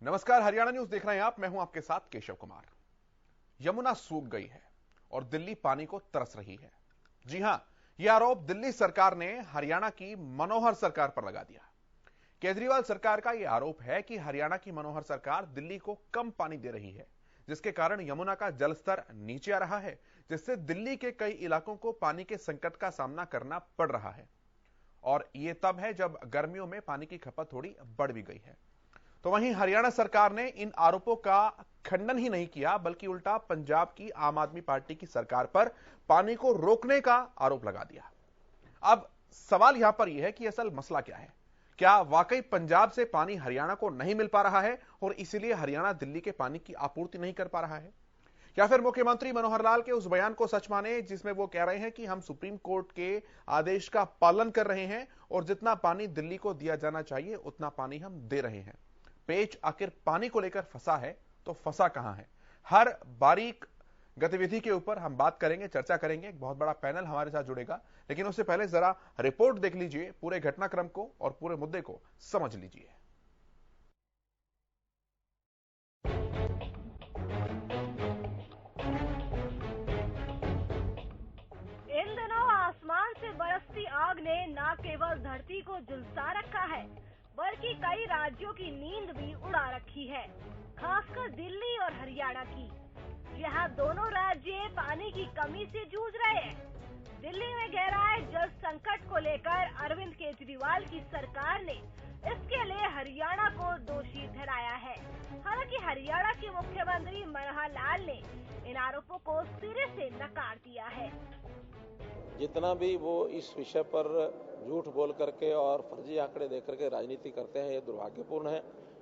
नमस्कार, हरियाणा न्यूज देख रहे हैं आप। मैं हूं आपके साथ केशव कुमार। यमुना सूख गई है और दिल्ली पानी को तरस रही है। जी हां, यह आरोप दिल्ली सरकार ने हरियाणा की मनोहर सरकार पर लगा दिया। केजरीवाल सरकार का यह आरोप है कि हरियाणा की मनोहर सरकार दिल्ली को कम पानी दे रही है, जिसके कारण यमुना का जलस्तर नीचे आ रहा है, जिससे दिल्ली के कई इलाकों को पानी के संकट का सामना करना पड़ रहा है। और यह तब है जब गर्मियों में पानी की खपत थोड़ी बढ़ भी गई है। तो वहीं हरियाणा सरकार ने इन आरोपों का खंडन ही नहीं किया, बल्कि उल्टा पंजाब की आम आदमी पार्टी की सरकार पर पानी को रोकने का आरोप लगा दिया। अब सवाल यहां पर यह है कि असल मसला क्या है। क्या वाकई पंजाब से पानी हरियाणा को नहीं मिल पा रहा है और इसीलिए हरियाणा दिल्ली के पानी की आपूर्ति नहीं कर पा रहा है, या फिर मुख्यमंत्री मनोहर लाल के उस बयान को सच माने जिसमें वो कह रहे हैं कि हम सुप्रीम कोर्ट के आदेश का पालन कर रहे हैं और जितना पानी दिल्ली को दिया जाना चाहिए उतना पानी हम दे रहे हैं। पेच आखिर पानी को लेकर फंसा है तो फंसा कहां है, हर बारीक गतिविधि के ऊपर हम बात करेंगे, चर्चा करेंगे। एक बहुत बड़ा पैनल हमारे साथ जुड़ेगा, लेकिन उससे पहले जरा रिपोर्ट देख लीजिए, पूरे घटनाक्रम को और पूरे मुद्दे को समझ लीजिए। इन दिनों आसमान से बरसती आग ने न केवल धरती को झुलसा रखा है, बल्कि कई राज्यों की नींद भी उड़ा रखी है, खासकर दिल्ली और हरियाणा की। यहाँ दोनों राज्य पानी की कमी से जूझ रहे हैं। दिल्ली में गहराए जल संकट को लेकर अरविंद केजरीवाल की सरकार ने इसके लिए हरियाणा को दोषी ठहराया है। हालांकि हरियाणा के मुख्यमंत्री मनोहर लाल ने इन आरोपों को सिरे से नकार दिया है। जितना भी वो इस विषय पर झूठ बोल करके और फर्जी आंकड़े दे करके राजनीति करते हैं, ये दुर्भाग्यपूर्ण है,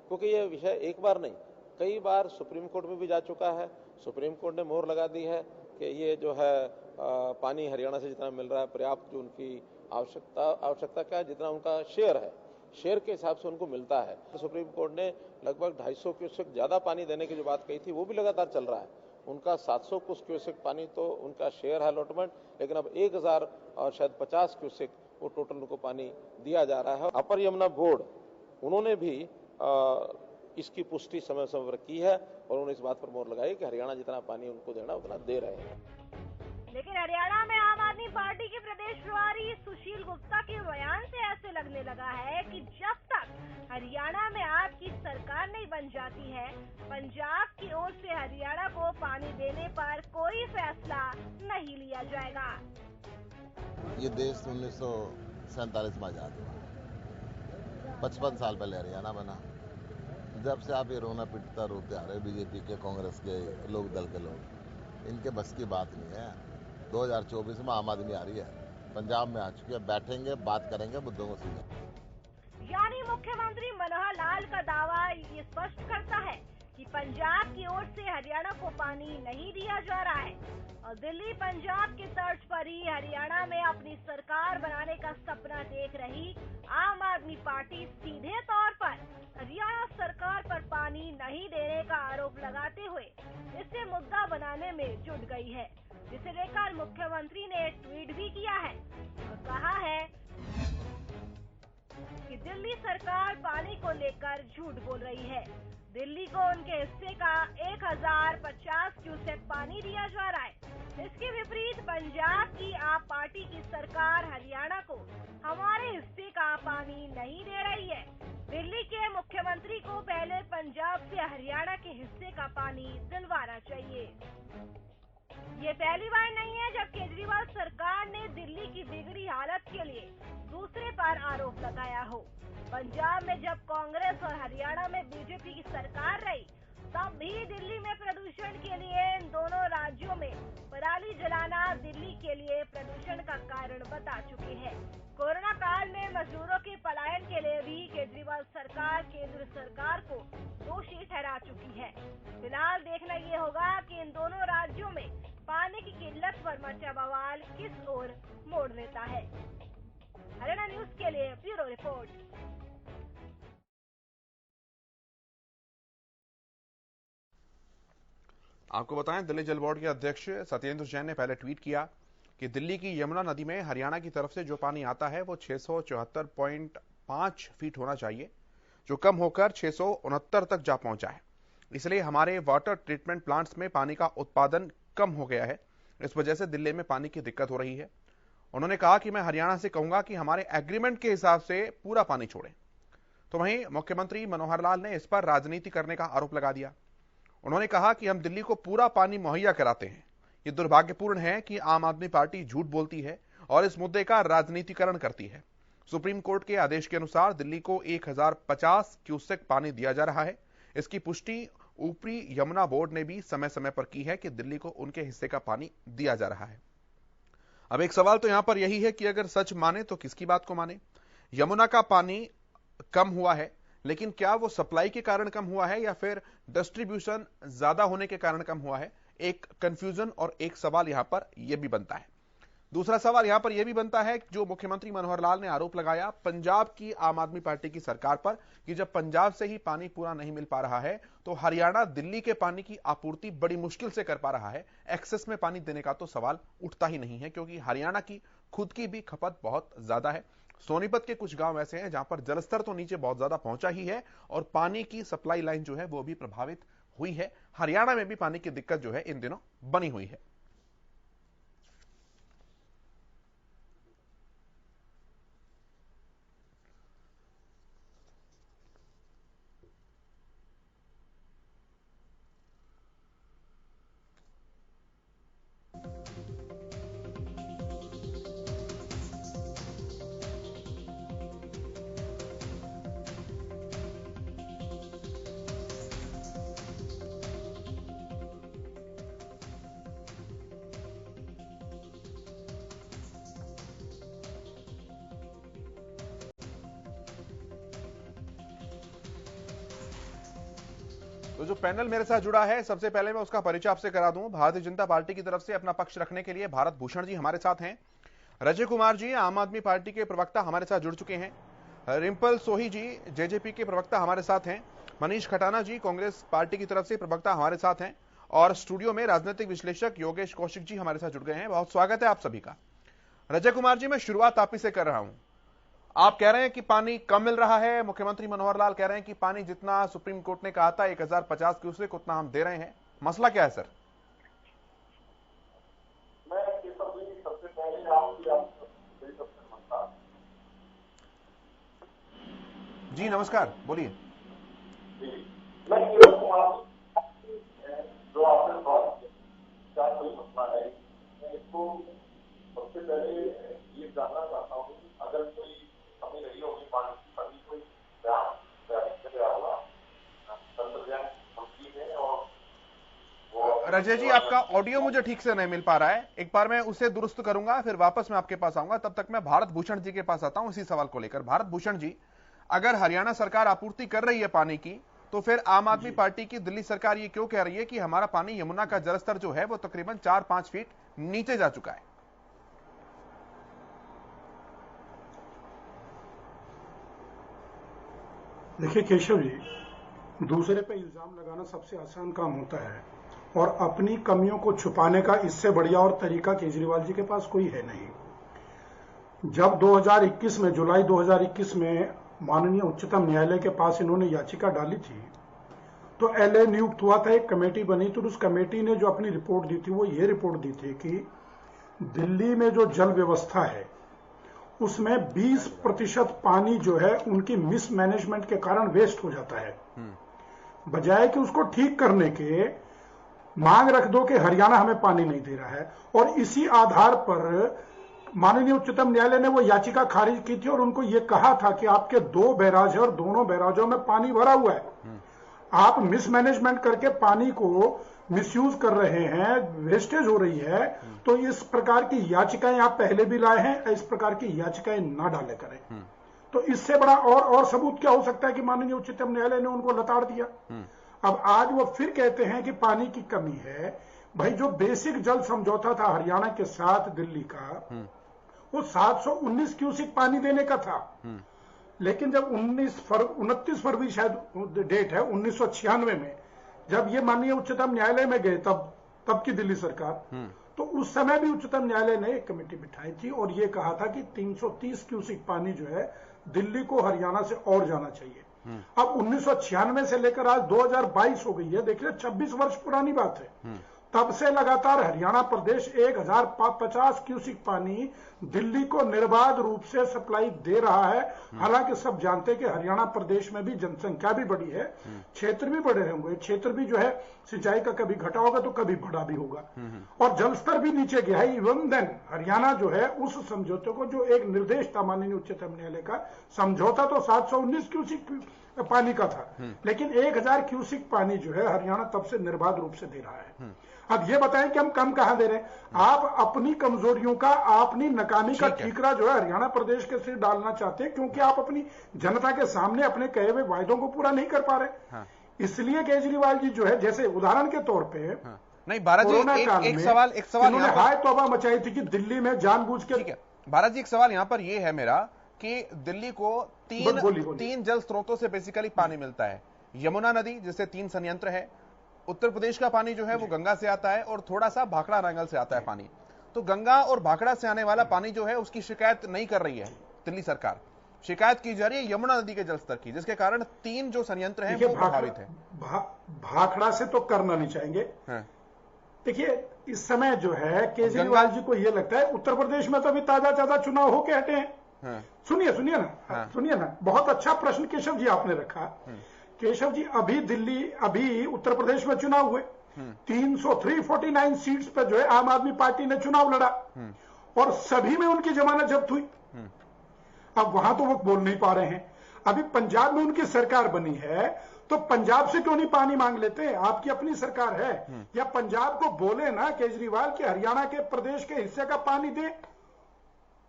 क्योंकि ये विषय एक बार नहीं कई बार सुप्रीम कोर्ट में भी जा चुका है। सुप्रीम कोर्ट ने मोहर लगा दी है कि ये जो है पानी हरियाणा से जितना मिल रहा है पर्याप्त, जो उनकी आवश्यकता क्या है, जितना उनका शेयर है, शेयर के हिसाब से उनको मिलता है। तो सुप्रीम कोर्ट ने लगभग 250 क्यूसेक ज्यादा पानी देने की जो बात कही थी वो भी लगातार चल रहा है। उनका 700 कुछ क्यूसेक पानी तो उनका शेयर है अलॉटमेंट, लेकिन अब 1000 और शायद 50 क्यूसेक वो टोटल उनको पानी दिया जा रहा है। अपर यमुना बोर्ड उन्होंने भी इसकी पुष्टि समय समय पर की है और उन्होंने इस बात पर मोहर लगाई कि हरियाणा जितना पानी उनको देना उतना दे रहे हैं। लेकिन हरियाणा में आम आदमी पार्टी के प्रदेश प्रभारी सुशील गुप्ता के बयान से ऐसे लगने लगा है कि जब तक हरियाणा में आपकी सरकार नहीं बन जाती है, पंजाब की ओर से हरियाणा को पानी देने पर कोई फैसला नहीं लिया जाएगा। ये देश 1947 में आजाद हुआ, 55 साल पहले हरियाणा बना। जब से आप ये रोना पिटता रोते आ रहे, बीजेपी के, कांग्रेस के, लोक दल के लोग, इनके बस की बात नहीं है। 2024 में आम आदमी आ रही है, पंजाब में आ चुकी है, बैठेंगे, बात करेंगे, मुद्दों को सुनेंगे। यानी मुख्यमंत्री मनोहर लाल का दावा ये स्पष्ट करता है कि पंजाब की ओर से हरियाणा को पानी नहीं दिया जा रहा है और दिल्ली पंजाब के तर्ज पर ही हरियाणा में अपनी सरकार बनाने का सपना देख रही आम आदमी पार्टी सीधे तौर पर हरियाणा सरकार पर पानी नहीं देने का आरोप लगाते हुए इसे मुद्दा बनाने में जुट गई है, जिसे लेकर मुख्यमंत्री ने ट्वीट भी किया है और कहा है कि दिल्ली सरकार पानी को लेकर झूठ बोल रही है। दिल्ली को उनके हिस्से का 1050 क्यूसेक पानी दिया जा रहा है। इसके विपरीत पंजाब की आप पार्टी की सरकार हरियाणा को हमारे हिस्से का पानी नहीं दे रही है। दिल्ली के मुख्यमंत्री को पहले पंजाब से हरियाणा के हिस्से का पानी दिलवाना चाहिए। ये पहली बार नहीं है जब केजरीवाल सरकार ने दिल्ली की बिगड़ी हालत के लिए दूसरे पर आरोप लगाया हो। पंजाब में जब कांग्रेस और हरियाणा में बीजेपी की सरकार रही, तब भी दिल्ली में प्रदूषण के लिए इन दोनों राज्यों में पराली जलाना दिल्ली के लिए प्रदूषण का कारण बता चुकी है। कोरोना काल में मजदूरों के पलायन के लिए भी केजरीवाल सरकार केंद्र सरकार को दोषी ठहरा चुकी है। फिलहाल देखना ये होगा कि इन दोनों राज्यों में पानी की किल्लत पर मचा बवाल किस ओर मोड़ लेता है। हरियाणा न्यूज के लिए ब्यूरो रिपोर्ट। आपको बताएं, दिल्ली जल बोर्ड के अध्यक्ष सत्येंद्र जैन ने पहले ट्वीट किया कि दिल्ली की यमुना नदी में हरियाणा की तरफ से जो पानी आता है वो 674.5 फीट होना चाहिए, जो कम होकर 669 तक जा पहुंचा है। इसलिए हमारे वाटर ट्रीटमेंट प्लांट्स में पानी का उत्पादन कम हो गया है। इस वजह से दिल्ली में पानी की दिक्कत हो रही है। उन्होंने कहा कि मैं हरियाणा से कहूंगा कि हमारे एग्रीमेंट के हिसाब से पूरा पानी छोड़ें। तो वहीं मुख्यमंत्री मनोहर लाल ने इस पर राजनीति करने का आरोप लगा दिया। उन्होंने कहा कि हम दिल्ली को पूरा पानी मुहैया कराते हैं। ये दुर्भाग्यपूर्ण है कि आम आदमी पार्टी झूठ बोलती है और इस मुद्दे का राजनीतिकरण करती है। सुप्रीम कोर्ट के आदेश के अनुसार दिल्ली को 1050 क्यूसेक पानी दिया जा रहा है। इसकी पुष्टि ऊपरी यमुना बोर्ड ने भी समय समय पर की है कि दिल्ली को उनके हिस्से का पानी दिया जा रहा है। अब एक सवाल तो यहां पर यही है कि अगर सच माने तो किसकी बात को माने? यमुना का पानी कम हुआ है, लेकिन क्या वो सप्लाई के कारण कम हुआ है या फिर डिस्ट्रीब्यूशन ज्यादा होने के कारण कम हुआ है? एक कंफ्यूजन और एक सवाल यहां पर यह भी बनता है। दूसरा सवाल यहां पर यह भी बनता है जो मुख्यमंत्री मनोहर लाल ने आरोप लगाया पंजाब की आम आदमी पार्टी की सरकार पर कि जब पंजाब से ही पानी पूरा नहीं मिल पा रहा है तो हरियाणा दिल्ली के पानी की आपूर्ति बड़ी मुश्किल से कर पा रहा है। एक्सेस में पानी देने का तो सवाल उठता ही नहीं है, क्योंकि हरियाणा की खुद की भी खपत बहुत ज्यादा है। सोनीपत के कुछ गांव ऐसे हैं जहां पर जलस्तर तो नीचे बहुत ज्यादा पहुंचा ही है और पानी की सप्लाई लाइन जो है वो भी प्रभावित हुई है। हरियाणा में भी पानी की दिक्कत जो है इन दिनों बनी हुई है। तो जो पैनल मेरे साथ जुड़ा है, सबसे पहले मैं उसका परिचय आपसे करा दूं। भारतीय जनता पार्टी की तरफ से अपना पक्ष रखने के लिए भारत भूषण जी हमारे साथ हैं। रजय कुमार जी आम आदमी पार्टी के प्रवक्ता हमारे साथ जुड़ चुके हैं। रिंपल सोही जी जेजेपी के प्रवक्ता हमारे साथ हैं। मनीष खटाना जी कांग्रेस पार्टी की तरफ से प्रवक्ता हमारे साथ हैं। और स्टूडियो में राजनीतिक विश्लेषक योगेश कौशिक जी हमारे साथ जुड़ गए हैं। बहुत स्वागत है आप सभी का। रजय कुमार जी, मैं शुरुआत आप ही से कर रहा हूं। आप कह रहे हैं कि पानी कम मिल रहा है, मुख्यमंत्री मनोहर लाल कह रहे हैं कि पानी जितना सुप्रीम कोर्ट ने कहा था 1050 क्यूसेक उतना हम दे रहे हैं। मसला क्या है सर? सबसे पहले जी नमस्कार, बोलिए। जो आपने क्या कोई मसला है, मैं इसको सबसे पहले ये जानना चाहता हूँ कि अगर कोई कमी रही होगी पानी की, कभी कोई रजय जी आपका ऑडियो मुझे ठीक से नहीं मिल पा रहा है, एक बार मैं उसे दुरुस्त करूंगा फिर वापस मैं आपके पास आऊंगा। तब तक मैं भारत भूषण जी के पास आता हूं इसी सवाल को लेकर। भारत भूषण जी, अगर हरियाणा सरकार आपूर्ति कर रही है पानी की, तो फिर आम आदमी पार्टी की दिल्ली सरकार ये क्यों कह रही है कि हमारा पानी यमुना का जलस्तर जो है वो तकरीबन 4-5 फीट नीचे जा चुका है? देखिए केशव जी, दूसरे पे इल्जाम लगाना सबसे आसान काम होता है और अपनी कमियों को छुपाने का इससे बढ़िया और तरीका केजरीवाल जी के पास कोई है नहीं। जब 2021 में जुलाई 2021 में माननीय उच्चतम न्यायालय के पास इन्होंने याचिका डाली थी तो एलए नियुक्त हुआ था, एक कमेटी बनी थी। उस कमेटी ने जो अपनी रिपोर्ट दी थी वो ये रिपोर्ट दी थी कि दिल्ली में जो जल व्यवस्था है उसमें 20% पानी जो है उनकी मिसमैनेजमेंट के कारण वेस्ट हो जाता है। बजाय कि उसको ठीक करने के मांग रख दो कि हरियाणा हमें पानी नहीं दे रहा है, और इसी आधार पर माननीय उच्चतम न्यायालय ने वो याचिका खारिज की थी और उनको ये कहा था कि आपके 2 बैराज है और दोनों बैराजों में पानी भरा हुआ है, आप मिसमैनेजमेंट करके पानी को मिसयूज कर रहे हैं, वेस्टेज हो रही है। तो इस प्रकार की याचिकाएं आप पहले भी लाए हैं, इस प्रकार की याचिकाएं ना डाले करें। तो इससे बड़ा और सबूत क्या हो सकता है कि माननीय उच्चतम न्यायालय ने उनको लताड़ दिया। अब आज वो फिर कहते हैं कि पानी की कमी है। भाई, जो बेसिक जल समझौता था हरियाणा के साथ दिल्ली का, वो 719 क्यूसेक पानी देने का था। लेकिन जब 29 फरवरी शायद डेट है 1996 में, जब ये माननीय उच्चतम न्यायालय में गए तब की दिल्ली सरकार, तो उस समय भी उच्चतम न्यायालय ने एक कमेटी बिठाई थी और ये कहा था कि 330 क्यूसेक पानी जो है दिल्ली को हरियाणा से और जाना चाहिए। अब 1996 से लेकर आज 2022 हो गई है, देखिए 26 वर्ष पुरानी बात है। तब से लगातार हरियाणा प्रदेश 1050 क्यूसिक पानी दिल्ली को निर्बाध रूप से सप्लाई दे रहा है। हालांकि सब जानते हैं कि हरियाणा प्रदेश में भी जनसंख्या भी बढ़ी है, क्षेत्र भी बड़े होंगे, क्षेत्र भी जो है सिंचाई का कभी घटा होगा तो कभी बढ़ा भी होगा, और जल स्तर भी नीचे गया है। इवन देन हरियाणा जो है उस समझौते को, जो एक निर्देश था माननीय उच्चतम न्यायालय का, समझौता तो 719 क्यूसिक पानी का था, लेकिन 1000 क्यूसिक पानी जो है हरियाणा तब से निर्बाध रूप से दे रहा है। अब ये बताएं कि हम कम कहां दे रहे हैं? आप अपनी कमजोरियों का, अपनी नाकामी का ठीकरा जो है हरियाणा प्रदेश के सिर डालना चाहते हैं, क्योंकि आप अपनी जनता के सामने अपने कहे हुए वायदों को पूरा नहीं कर पा रहे। इसलिए केजरीवाल जी जो है, जैसे उदाहरण के तौर पे नहीं भारत जी, एक सवाल उन्होंने हाय तौबा मचाई थी कि दिल्ली में जानबूझ के। ठीक है भारत जी, एक सवाल यहां पर यह है मेरा कि दिल्ली को तीन जल स्रोतों से बेसिकली पानी मिलता है। यमुना नदी जिससे 3 संयंत्र है, उत्तर प्रदेश का पानी जो है वो गंगा से आता है, और थोड़ा सा भाखड़ा नांगल से आता है पानी। तो गंगा और भाखड़ा से आने वाला पानी जो है उसकी शिकायत नहीं कर रही है दिल्ली सरकार, शिकायत की जा रही है यमुना नदी के जलस्तर की, जिसके कारण 3 जो संयंत्र हैं वो प्रभावित है। भाखड़ा से तो करना नहीं चाहेंगे। देखिए इस समय जो है केजरीवाल जी को यह लगता है, उत्तर प्रदेश में तो अभी ताजा चुनाव होके हटे हैं। सुनिए सुनिए ना, बहुत अच्छा प्रश्न केशव जी आपने रखा। केशव जी, अभी उत्तर प्रदेश में चुनाव हुए, 349 सीट्स पर जो है आम आदमी पार्टी ने चुनाव लड़ा, और सभी में उनकी जमानत जब्त हुई। अब वहां तो वो बोल नहीं पा रहे हैं। अभी पंजाब में उनकी सरकार बनी है, तो पंजाब से क्यों नहीं पानी मांग लेते? आपकी अपनी सरकार है, या पंजाब को बोले ना केजरीवाल कि हरियाणा के प्रदेश के हिस्से का पानी दे,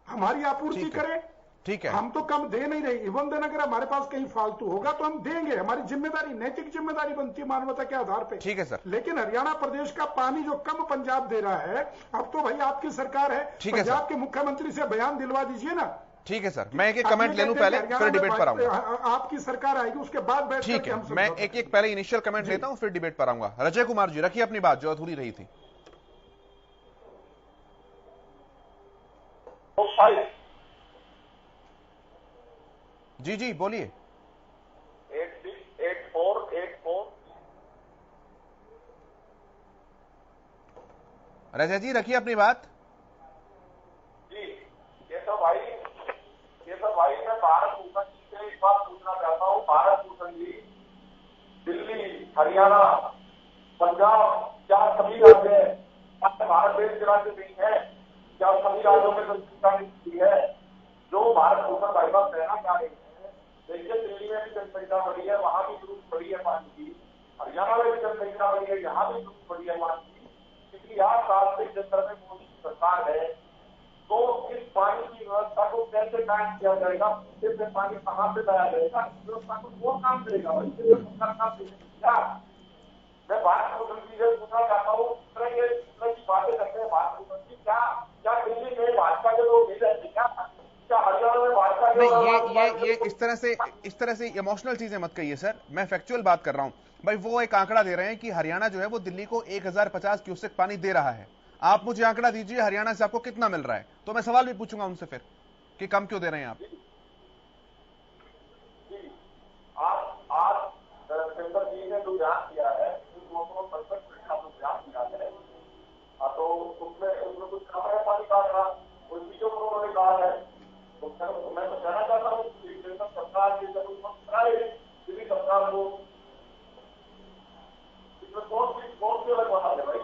हमारी आपूर्ति करें। ठीक है, हम तो कम दे नहीं रहे। इवन देन अगर हमारे पास कहीं फालतू होगा तो हम देंगे, हमारी जिम्मेदारी, नैतिक जिम्मेदारी बनती है मानवता के आधार पे। ठीक है सर। लेकिन हरियाणा प्रदेश का पानी जो कम पंजाब दे रहा है, अब तो भाई आपकी सरकार है, पंजाब के मुख्यमंत्री से बयान दिलवा दीजिए ना। ठीक है सर, मैं एक कमेंट ले लूं पहले, फिर डिबेट पर आऊंगा। आपकी सरकार आएगी उसके बाद बैठ। ठीक है, मैं एक पहले इनिशियल कमेंट लेता हूं, फिर डिबेट पर आऊंगा। रजय कुमार जी रखिए अपनी बात जो अधूरी रही थी। जी बोलिए। 868484। रजय जी रखिए अपनी बात। जी ये सब भाई मैं भारत भूषण जी से एक बात पूछना चाहता हूँ। भारत भूषण जी, दिल्ली, हरियाणा, पंजाब, क्या सभी राज्य भारत देश के राज्य नहीं है? क्या सभी राज्यों में जनसंख्या नहीं है? जो भारत भूषण भाई साहब कहना चाह रहे हैं, देखिए दिल्ली में भी जनसंख्या बढ़ी है, वहां भी जरूरत पड़ी है पानी की, हरियाणा में भी जनसंख्या बढ़ी है, यहाँ भी जरूरत पड़ी है पानी की। क्योंकि 8 साल से केंद्र में मोदी की सरकार है, तो इस पानी की व्यवस्था को कैसे कायम किया जाएगा? इससे पानी कहाँ से लाया जाएगा? इस व्यवस्था को कौन काम करेगा? मैं भारत भूषण जी से पूछना चाहता हूँ, ये की बातें करते हैं भारत भूषण जी, क्या दिल्ली में भाजपा के लोग नहीं रहते? क्या हरियाणा में भाजपा के नहीं, ये इस तरह से इमोशनल चीजें मत कहिए सर, मैं फैक्चुअल बात कर रहा हूं भाई। वो एक आंकड़ा दे रहे हैं कि हरियाणा जो है वो दिल्ली को 1050 क्यूसेक पानी दे रहा है। आप मुझे आंकड़ा दीजिए हरियाणा से आपको कितना मिल रहा है, तो मैं सवाल भी पूछूंगा उनसे फिर कि कम क्यों दे रहे हैं आप। आज केंद्र जी ने जो बयान किया है, तो उसमें कुछ कहा है पानी का आंकड़ा, उन चीजों को उन्होंने कहा है। तो मैं तो कहना चाहता हूँ कि सरकार की जरूरत कराए दिल्ली सरकार को, इसमें कौन से लगवाना है भाई?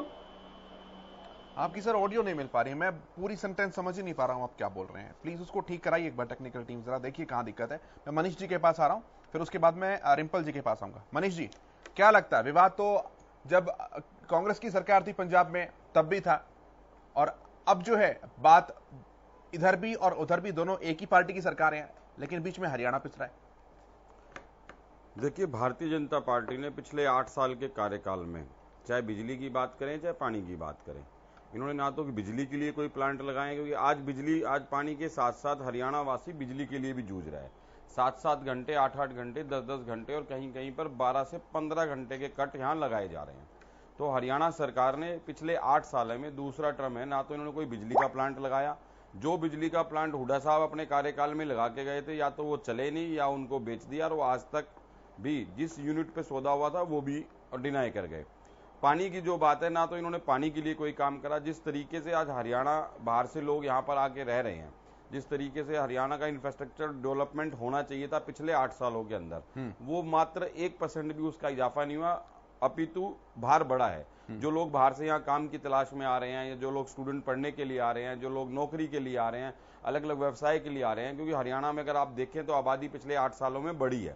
आपकी सर ऑडियो नहीं मिल पा रही है, मैं पूरी सेंटेंस समझ ही नहीं पा रहा हूं आप क्या बोल रहे हैं। प्लीज उसको ठीक कराइए एक बार, टेक्निकल टीम जरा देखिए कहां दिक्कत है। मैं मनीष जी के पास आ रहा हूं, फिर उसके बाद मैं रिंपल जी के पास आऊंगा। मनीष जी, क्या लगता है, विवाद तो जब कांग्रेस की सरकार थी पंजाब में तब भी था, और अब जो है बात इधर भी और उधर भी दोनों एक ही पार्टी की सरकारें हैं, लेकिन बीच में हरियाणा पिछड़ा है। देखिए, भारतीय जनता पार्टी ने पिछले 8 साल के कार्यकाल में, चाहे बिजली की बात करें चाहे पानी की बात करें, इन्होंने ना तो कि बिजली के लिए कोई प्लांट लगाए, क्योंकि आज पानी के साथ साथ हरियाणा वासी बिजली के लिए भी जूझ रहा है। 7-7 घंटे, 8-8 घंटे, 10-10 घंटे और कहीं कहीं पर 12 से 15 घंटे के कट यहाँ लगाए जा रहे हैं। तो हरियाणा सरकार ने पिछले 8 साल में, दूसरा टर्म है, ना तो इन्होंने कोई बिजली का प्लांट लगाया। जो बिजली का प्लांट हुड्डा साहब अपने कार्यकाल में लगा के गए थे, या तो वो चले नहीं या उनको बेच दिया, और वो आज तक भी जिस यूनिट पे सौदा हुआ था वो भी डिनाई कर गए। पानी की जो बात है, ना तो इन्होंने पानी के लिए कोई काम करा। जिस तरीके से आज हरियाणा बाहर से लोग यहाँ पर आके रह रहे हैं, जिस तरीके से हरियाणा का इंफ्रास्ट्रक्चर डेवलपमेंट होना चाहिए था पिछले 8 सालों के अंदर, वो मात्र 1% भी उसका इजाफा नहीं हुआ, अपितु भार बढ़ा है। जो लोग बाहर से यहाँ काम की तलाश में आ रहे हैं, या जो लोग स्टूडेंट पढ़ने के लिए आ रहे हैं, जो लोग नौकरी के लिए आ रहे हैं, अलग अलग व्यवसाय के लिए आ रहे हैं, क्योंकि हरियाणा में अगर आप देखें तो आबादी पिछले 8 सालों में बढ़ी है।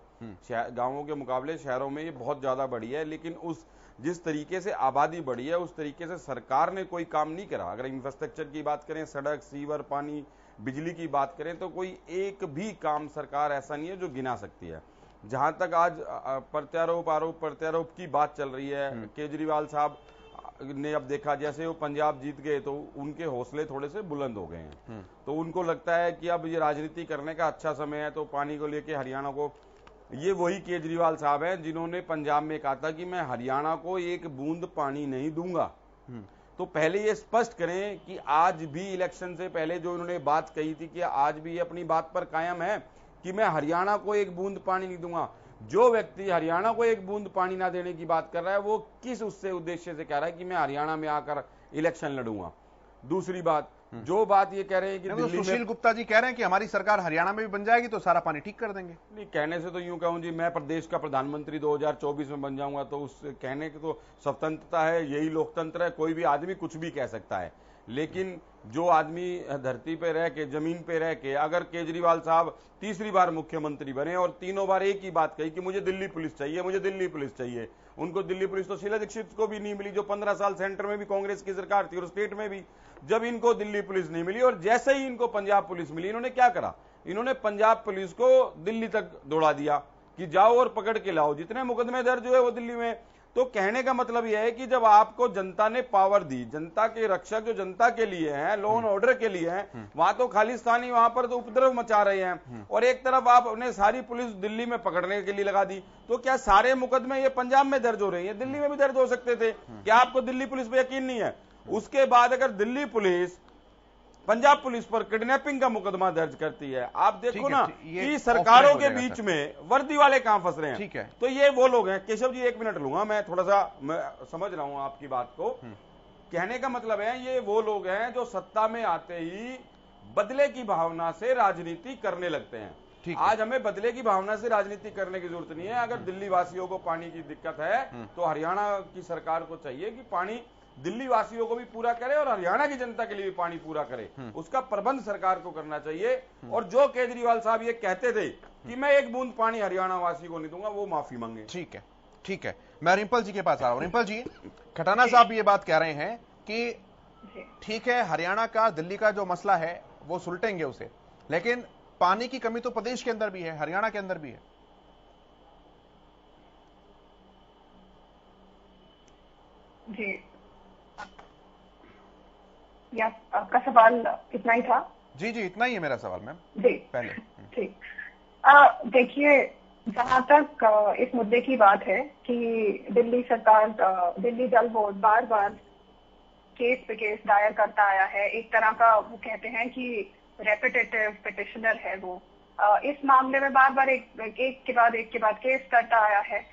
गांवों के मुकाबले शहरों में ये बहुत ज्यादा बढ़ी है, लेकिन उस जिस तरीके से आबादी बढ़ी है उस तरीके से सरकार ने कोई काम नहीं करा। अगर इंफ्रास्ट्रक्चर की बात करें, सड़क, सीवर, पानी, बिजली की बात करें, तो कोई एक भी काम सरकार ऐसा नहीं है जो गिना सकती है। जहां तक आज प्रत्यारोप की बात चल रही है, केजरीवाल साहब ने अब देखा, जैसे वो पंजाब जीत गए तो उनके हौसले थोड़े से बुलंद हो गए हैं, तो उनको लगता है कि अब ये राजनीति करने का अच्छा समय है। तो पानी को लेके हरियाणा को, ये वही केजरीवाल साहब हैं जिन्होंने पंजाब में कहा था कि मैं हरियाणा को एक बूंद पानी नहीं दूंगा। तो पहले ये स्पष्ट करें कि आज भी इलेक्शन से पहले जो इन्होंने बात कही थी कि आज भी ये अपनी बात पर कायम है कि मैं हरियाणा को एक बूंद पानी नहीं दूंगा। जो व्यक्ति हरियाणा को एक बूंद पानी ना देने की बात कर रहा है, वो किस उससे उद्देश्य से कह रहा है कि मैं हरियाणा में आकर इलेक्शन लड़ूंगा। दूसरी बात, जो बात ये कह रहे हैं कि दिल्ली में, सुशील गुप्ता जी कह रहे हैं कि हमारी सरकार हरियाणा में भी बन जाएगी तो सारा पानी ठीक कर देंगे। नहीं, कहने से तो यूं कहूं जी, मैं प्रदेश का प्रधानमंत्री 2024 में बन जाऊंगा, तो उस कहने की तो स्वतंत्रता है, यही लोकतंत्र है, कोई भी आदमी कुछ भी कह सकता है। लेकिन जो आदमी धरती पे रह के, जमीन पे रह के, अगर केजरीवाल साहब तीसरी बार मुख्यमंत्री बने और तीनों बार एक ही बात कही कि मुझे दिल्ली पुलिस चाहिए, मुझे दिल्ली पुलिस चाहिए, उनको दिल्ली पुलिस तो शीला दीक्षित को भी नहीं मिली, जो 15 साल सेंटर में भी कांग्रेस की सरकार थी और स्टेट में भी, जब इनको दिल्ली पुलिस नहीं मिली और जैसे ही इनको पंजाब पुलिस मिली, इन्होंने क्या करा, इन्होंने पंजाब पुलिस को दिल्ली तक दौड़ा दिया कि जाओ और पकड़ के लाओ, जितने मुकदमे दर्ज हुए वो दिल्ली में। तो कहने का मतलब यह है कि जब आपको जनता ने पावर दी, जनता के रक्षक जो जनता के लिए हैं, लॉ एंड ऑर्डर के लिए हैं, वहां तो खालिस्तानी वहां पर तो उपद्रव मचा रहे हैं, और एक तरफ आपने सारी पुलिस दिल्ली में पकड़ने के लिए लगा दी। तो क्या सारे मुकदमे ये पंजाब में दर्ज हो रहे हैं? दिल्ली में भी दर्ज हो सकते थे। क्या आपको दिल्ली पुलिस पे यकीन नहीं है? उसके बाद अगर दिल्ली पुलिस पंजाब पुलिस पर किडनैपिंग का मुकदमा दर्ज करती है, आप देखो ना कि सरकारों के बीच में वर्दी वाले कहां फंस रहे हैं। ठीक है, तो ये वो लोग हैं। केशव जी 1 मिनट लूंगा, मैं थोड़ा सा मैं समझ रहा हूं आपकी बात को। कहने का मतलब है ये वो लोग हैं जो सत्ता में आते ही बदले की भावना से राजनीति करने लगते हैं। आज हमें बदले की भावना से राजनीति करने की जरूरत नहीं है। अगर दिल्ली वासियों को पानी की दिक्कत है तो हरियाणा की सरकार को चाहिए कि पानी दिल्ली वासियों को भी पूरा करे और हरियाणा की जनता के लिए भी पानी पूरा करे, उसका प्रबंध सरकार को करना चाहिए। और जो केजरीवाल साहब ये कहते थे कि मैं एक बूंद पानी हरियाणा वासी को नहीं दूंगा, वो माफी मांगे। ठीक है, ठीक है, मैं रिंपल जी के पास आ रहा हूं। रिंपल जी, खटाना साहब ये बात कह रहे हैं कि ठीक है, हरियाणा का दिल्ली का जो मसला है वो सुलटेंगे उसे, लेकिन पानी की कमी तो प्रदेश के अंदर भी है, हरियाणा के अंदर भी है। जी, या आपका सवाल इतना ही था? जी जी, इतना ही है मेरा सवाल मैम। जी पहले ठीक। देखिए, जहां तक इस मुद्दे की बात है कि दिल्ली सरकार, दिल्ली जल बोर्ड बार बार केस पे केस दायर करता आया है, एक तरह का वो कहते हैं कि रेपिटेटिव पिटिशनर है वो, इस मामले में बार बार एक के बाद केस करता आया है।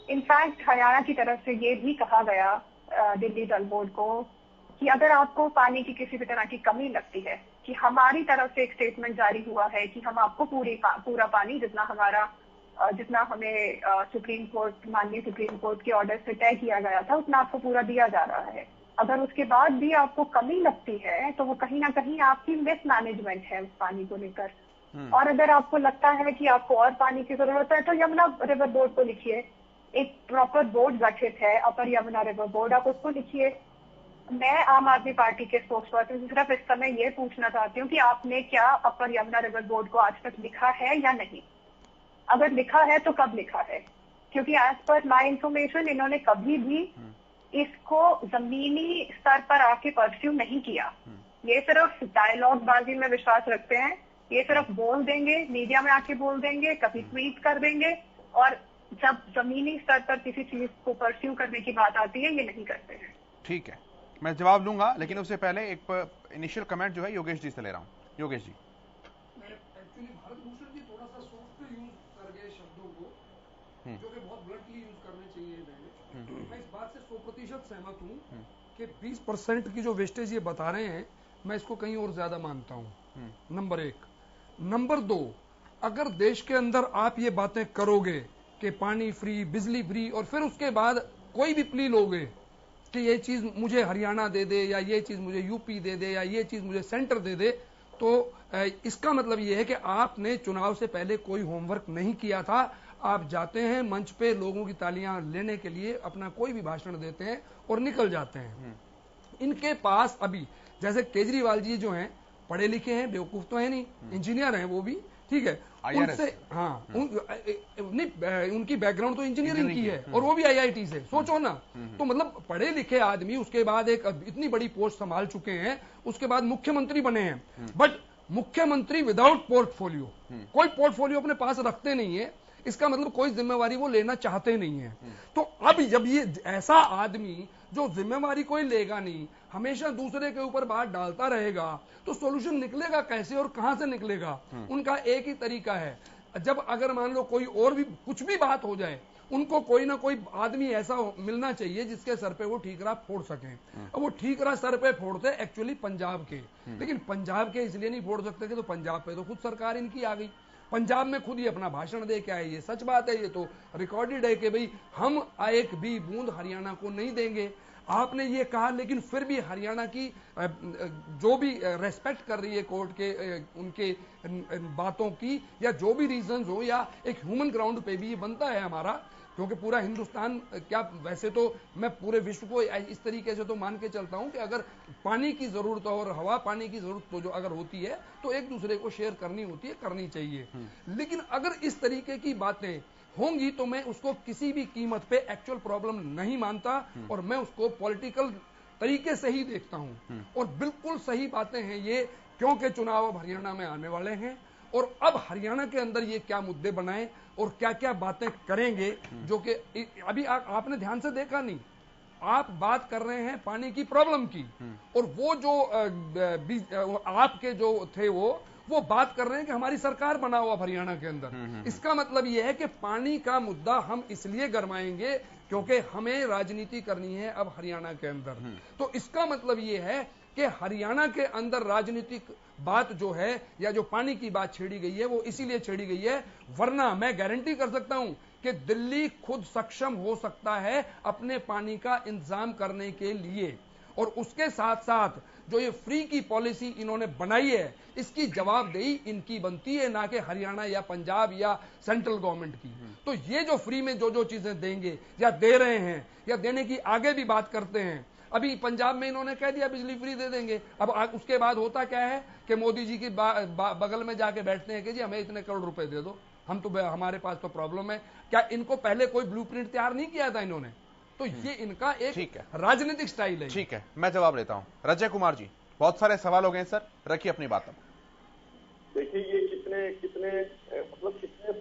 इनफैक्ट हरियाणा की तरफ से ये भी कहा गया दिल्ली जल बोर्ड को कि अगर आपको पानी की किसी भी तरह की कमी लगती है, कि हमारी तरफ से एक स्टेटमेंट जारी हुआ है कि हम आपको पूरा पानी जितना हमें माननीय सुप्रीम कोर्ट के ऑर्डर से तय किया गया था उतना आपको पूरा दिया जा रहा है। अगर उसके बाद भी आपको कमी लगती है तो वो कहीं ना कहीं आपकी मिसमैनेजमेंट है उस पानी को लेकर। और अगर आपको लगता है कि आपको और पानी की जरूरत है तो यमुना रिवर बोर्ड को लिखिए, एक प्रॉपर बोर्ड गठित है अपर यमुना रिवर बोर्ड, आप उसको लिखिए। मैं आम आदमी पार्टी के स्पोक्स पर्सन सिर्फ इस समय ये पूछना चाहती हूँ कि आपने क्या अपर यमुना रिवर बोर्ड को आज तक लिखा है या नहीं? अगर लिखा है तो कब लिखा है? क्योंकि एज पर माई इंफॉर्मेशन इन्होंने कभी भी इसको जमीनी स्तर पर आके परस्यू नहीं किया। ये सिर्फ डायलॉग बाजी में विश्वास रखते हैं, ये सिर्फ बोल देंगे, मीडिया में आके बोल देंगे, कभी ट्वीट कर देंगे, और जब जमीनी स्तर पर किसी चीज को परस्यू करने की बात आती है ये नहीं करते हैं। ठीक है, मैं जवाब लूंगा, लेकिन उससे पहले एक इनिशियल कमेंट जो है योगेश जी से ले रहा हूं। योगेश जी, एक्चुअली भारत भूषण जी थोड़ा सा सॉफ्ट यूज कर गए शब्दों को, जो कि बहुत ब्लंटली यूज करने चाहिए लैंग्वेज। मैं इस बात से 100% सहमत हूं कि 20% की जो वेस्टेज ये बता रहे हैं, मैं इसको कहीं और ज्यादा मानता हूं, नंबर 1। नंबर 2, अगर देश के अंदर आप ये बातें करोगे कि पानी फ्री, बिजली फ्री, और फिर उसके बाद कोई भी प्ली लोगे कि ये चीज मुझे हरियाणा दे दे, या ये चीज मुझे यूपी दे दे, या ये चीज मुझे सेंटर दे दे, तो इसका मतलब ये है कि आपने चुनाव से पहले कोई होमवर्क नहीं किया था। आप जाते हैं मंच पे लोगों की तालियां लेने के लिए, अपना कोई भी भाषण देते हैं और निकल जाते हैं। इनके पास अभी, जैसे केजरीवाल जी जो हैं, पढ़े लिखे हैं, बेवकूफ तो है नहीं, इंजीनियर हैं वो भी, ठीक है, उनसे उनकी बैकग्राउंड तो इंजीनियरिंग की है, और वो भी आईआईटी से, सोचो ना। तो मतलब पढ़े लिखे आदमी उसके बाद एक इतनी बड़ी पोस्ट संभाल चुके हैं, उसके बाद मुख्यमंत्री बने हैं, बट मुख्यमंत्री विदाउट पोर्टफोलियो, कोई पोर्टफोलियो अपने पास रखते नहीं है। इसका मतलब कोई जिम्मेवारी वो लेना चाहते नहीं है। तो अब जब ये ऐसा आदमी जो जिम्मेवारी कोई लेगा नहीं, हमेशा दूसरे के ऊपर बात डालता रहेगा, तो सॉल्यूशन निकलेगा कैसे और कहां से निकलेगा? उनका एक ही तरीका है, जब अगर मान लो कोई और भी कुछ भी बात हो जाए, उनको कोई ना कोई आदमी ऐसा मिलना चाहिए जिसके सर पे वो ठीकरा फोड़ सकें। अब वो ठीकरा सर पे फोड़ते एक्चुअली पंजाब के, लेकिन पंजाब के इसलिए नहीं फोड़ सकते कि तो पंजाब पे तो खुद सरकार इनकी आ गई। पंजाब में खुद ही अपना भाषण दे के आए, ये सच बात है, ये तो रिकॉर्डेड है कि भाई हम एक भी बूंद हरियाणा को नहीं देंगे। आपने ये कहा, लेकिन फिर भी हरियाणा की जो भी रेस्पेक्ट कर रही है कोर्ट के उनके बातों की, या जो भी रीजंस हो, या एक ह्यूमन ग्राउंड पे भी ये बनता है हमारा, क्योंकि पूरा हिंदुस्तान, क्या वैसे तो मैं पूरे विश्व को इस तरीके से तो मान के चलता हूं कि अगर पानी की जरूरत और हवा पानी की जरूरत तो जो अगर होती है तो एक दूसरे को शेयर करनी होती है, करनी चाहिए। लेकिन अगर इस तरीके की बातें होंगी तो मैं उसको किसी भी कीमत पे एक्चुअल प्रॉब्लम नहीं मानता, और मैं उसको पॉलिटिकल तरीके से ही देखता हूं। और बिल्कुल सही बातें हैं ये, क्योंकि चुनाव अब हरियाणा में आने वाले हैं, और अब हरियाणा के अंदर ये क्या मुद्दे बनाए और क्या क्या बातें करेंगे, जो कि अभी आपने ध्यान से देखा नहीं। आप बात कर रहे हैं पानी की प्रॉब्लम की, और वो जो आपके जो थे वो बात कर रहे हैं कि हमारी सरकार बना हुआ हरियाणा के अंदर। इसका मतलब यह है कि पानी का मुद्दा हम इसलिए गरमाएंगे क्योंकि हमें राजनीति करनी है अब हरियाणा के अंदर। तो इसका मतलब यह है कि हरियाणा के अंदर राजनीतिक बात जो है, या जो पानी की बात छेड़ी गई है, वो इसीलिए छेड़ी गई है, वरना मैं गारंटी कर सकता हूं कि दिल्ली खुद सक्षम हो सकता है अपने पानी का इंतजाम करने के लिए। और उसके साथ साथ जो ये फ्री की पॉलिसी इन्होंने बनाई है, इसकी जवाबदेही इनकी बनती है, ना कि हरियाणा या पंजाब या सेंट्रल गवर्नमेंट की। तो ये जो फ्री में जो जो चीजें देंगे या दे रहे हैं, या देने की आगे भी बात करते हैं, अभी पंजाब में इन्होंने कह दिया बिजली फ्री दे देंगे। अब उसके बाद होता क्या है कि मोदी जी की बगल में जाके बैठते हैं कि जी हमें इतने करोड़ रुपए दे दो, हम तो हमारे पास तो प्रॉब्लम है। क्या इनको पहले कोई ब्लूप्रिंट तैयार नहीं किया था इन्होंने? तो ये इनका एक राजनीतिक स्टाइल है। ठीक है, मैं जवाब लेता हूं। रजय कुमार जी, बहुत सारे सवाल हो गए सर, रखिए अपनी बात। देखिए ये कितने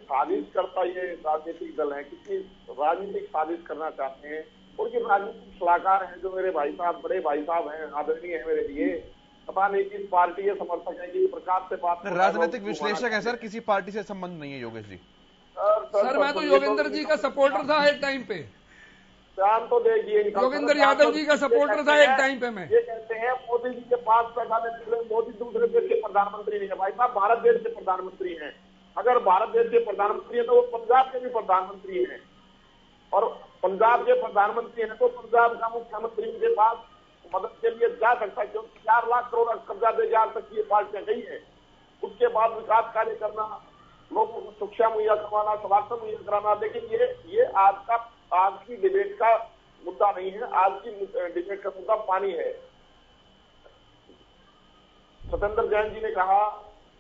साजिश करता ये राजनीतिक दल है, कितनी राजनीतिक साजिश करना चाहते हैं, और ये राजनीतिक सलाहकार हैं जो मेरे भाई साहब, बड़े भाई साहब हैं, आदरणीय है मेरे लिए। पता नहीं किस पार्टी के समर्थक है, किस प्रकार से बात। राजनीतिक विश्लेषक है सर, किसी पार्टी से संबंध नहीं है योगेश जी। सर मैं तो योगेंद्र जी का सपोर्टर था एक टाइम पे, तो देखिए योगेंद्र यादव जी का सपोर्टर था एक टाइम पे। मैं ये कहते हैं मोदी जी के पास पैसा देने के लिए, मोदी दूसरे देश के प्रधानमंत्री नहीं है भाई साहब, भारत देश के प्रधानमंत्री हैं। अगर भारत देश के प्रधानमंत्री है तो वो पंजाब के भी प्रधानमंत्री हैं, और पंजाब के प्रधानमंत्री हैं तो पंजाब का मुख्यमंत्री उनके पास मदद के लिए जा सकता है, क्योंकि 4 लाख करोड़ कर्जा दे आज तक ये पार्टियां गई है। उसके बाद विकास कार्य करना, लोगों को शिक्षा मुहैया करवाना, स्वास्थ्य मुहैया कराना। लेकिन ये आज की डिबेट का मुद्दा नहीं है, आज की डिबेट का मुद्दा पानी है। सत्येंद्र जैन जी ने कहा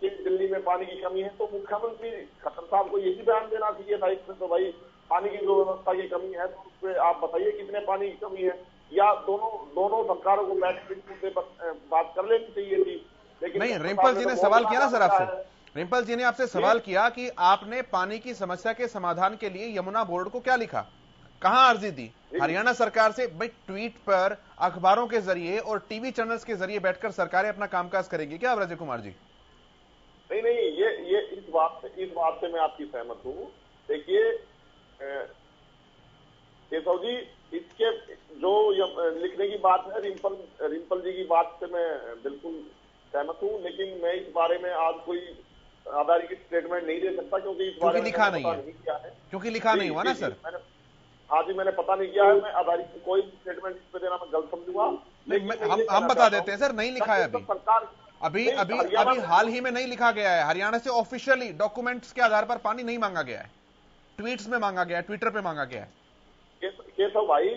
कि दिल्ली में पानी की कमी है, तो मुख्यमंत्री खट्टर साहब को यही बयान देना चाहिए था इसमें, तो भाई पानी की जो व्यवस्था की कमी है तो उस पर आप बताइए कितने पानी की कमी है, या दोनों सरकारों को बैठ के बात कर लेनी चाहिए थी। लेकिन नहीं, रिंपल जी ने सवाल किया ना सर आपसे, रिंपल जी ने आपसे सवाल किया कि आपने पानी की समस्या के समाधान के लिए यमुना बोर्ड को क्या लिखा, कहां अर्जी दी? हरियाणा सरकार से भाई ट्वीट पर, अखबारों के जरिए और टीवी चैनल्स के जरिए बैठकर सरकारें अपना कामकाज करेंगी क्या रजय कुमार जी? नहीं, ये इस बात से मैं आपकी सहमत हूं। देखिए केशव जी, इसके जो लिखने की बात है, रिम्पल जी की बात से मैं बिल्कुल सहमत हूँ, लेकिन मैं इस बारे में आज कोई आधारित स्टेटमेंट नहीं दे सकता, क्योंकि इस बारे में लिखा नहीं है, किया है, क्योंकि लिखा नहीं हुआ ना सर। हाँ जी, मैंने पता नहीं किया है, मैं आधारित कोई स्टेटमेंट इस पे देना मैं गलत समझूंगा। हम बता देते हैं सर, नहीं लिखा है अभी। सरकार अभी हाल ही में नहीं लिखा गया है। हरियाणा से ऑफिशियली डॉक्यूमेंट्स के आधार पर पानी नहीं मांगा गया है, ट्वीट्स में मांगा गया है, ट्विटर पे मांगा गया है। केशव भाई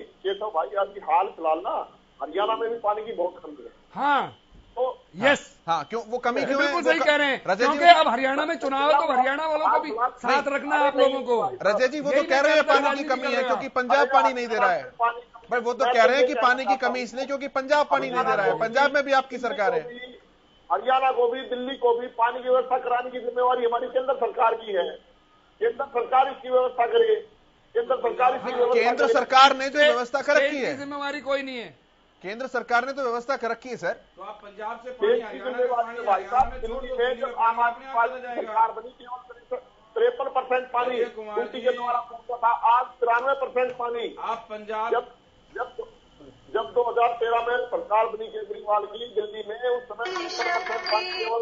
अभी हाल फिलहाल ना हरियाणा में भी पानी की बहुत कमी है। हाँ तो यस, हाँ, क्यों वो कमी क्यों है? बिल्कुल सही कह रहे हैं, क्योंकि अब हरियाणा में चुनाव है तो हरियाणा वालों को भी साथ रखना है आप लोगों को। रजय जी वो तो कह रहे हैं पानी की कमी है क्योंकि पंजाब पानी नहीं दे रहा है। भाई वो तो कह रहे हैं कि पानी की कमी इसलिए क्योंकि पंजाब पानी नहीं दे रहा है। पंजाब में भी आपकी सरकार है। हरियाणा को भी, दिल्ली को भी पानी की व्यवस्था कराने की जिम्मेवारी हमारी केंद्र सरकार की है। केंद्र सरकार इसकी व्यवस्था करे। केंद्र सरकार ने जो व्यवस्था कर रखी है, जिम्मेवारी कोई नहीं है। केंद्र सरकार ने तो व्यवस्था कर रखी है सर। तो आप पंजाब से पानी हरियाणा में छोड़ दो, आम आदमी पार्टी सरकार बनी, केवल 53% पानी यूपी के द्वारा पहुंचा था, आज 93% पानी। आप पंजाब जब 2013 में सरकार बनी केजरीवाल की दिल्ली में, उस समय 70% पानी केवल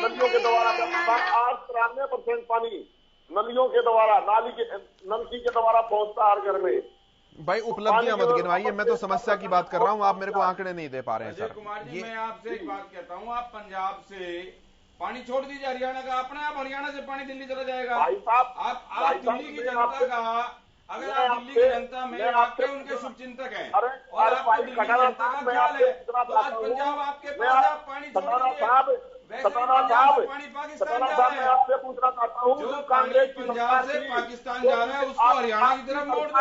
नदियों के द्वारा पहुंचता था, आज 93% पानी नलियों के द्वारा, नलकी के द्वारा पहुंचता हर घर में। भाई उपलब्धियां मत गिनवाइए, मैं तो समस्या की बात कर रहा हूं, आप मेरे को आंकड़े नहीं दे पा रहे हैं सर। कुमार जी, मैं आपसे एक बात कहता हूं, आप पंजाब से पानी छोड़ दीजिए, हरियाणा का अपने आप हरियाणा से पानी दिल्ली चला जाएगा। भाई साहब, आप दिल्ली की जनता का, अगर आप दिल्ली की जनता में आपके उनके शुभचिंतक हैं और आपको दिल्ली की जनता का ख्याल है, तो आज पंजाब आपके पास, आप पानी छोड़ दीजिए। पानी पाकिस्तान जा रहा है, आपसे पूछना चाहता हूँ, जो कांग्रेस पंजाब से पाकिस्तान जा रहा है उसको हरियाणा की तरफ मोड़ दो।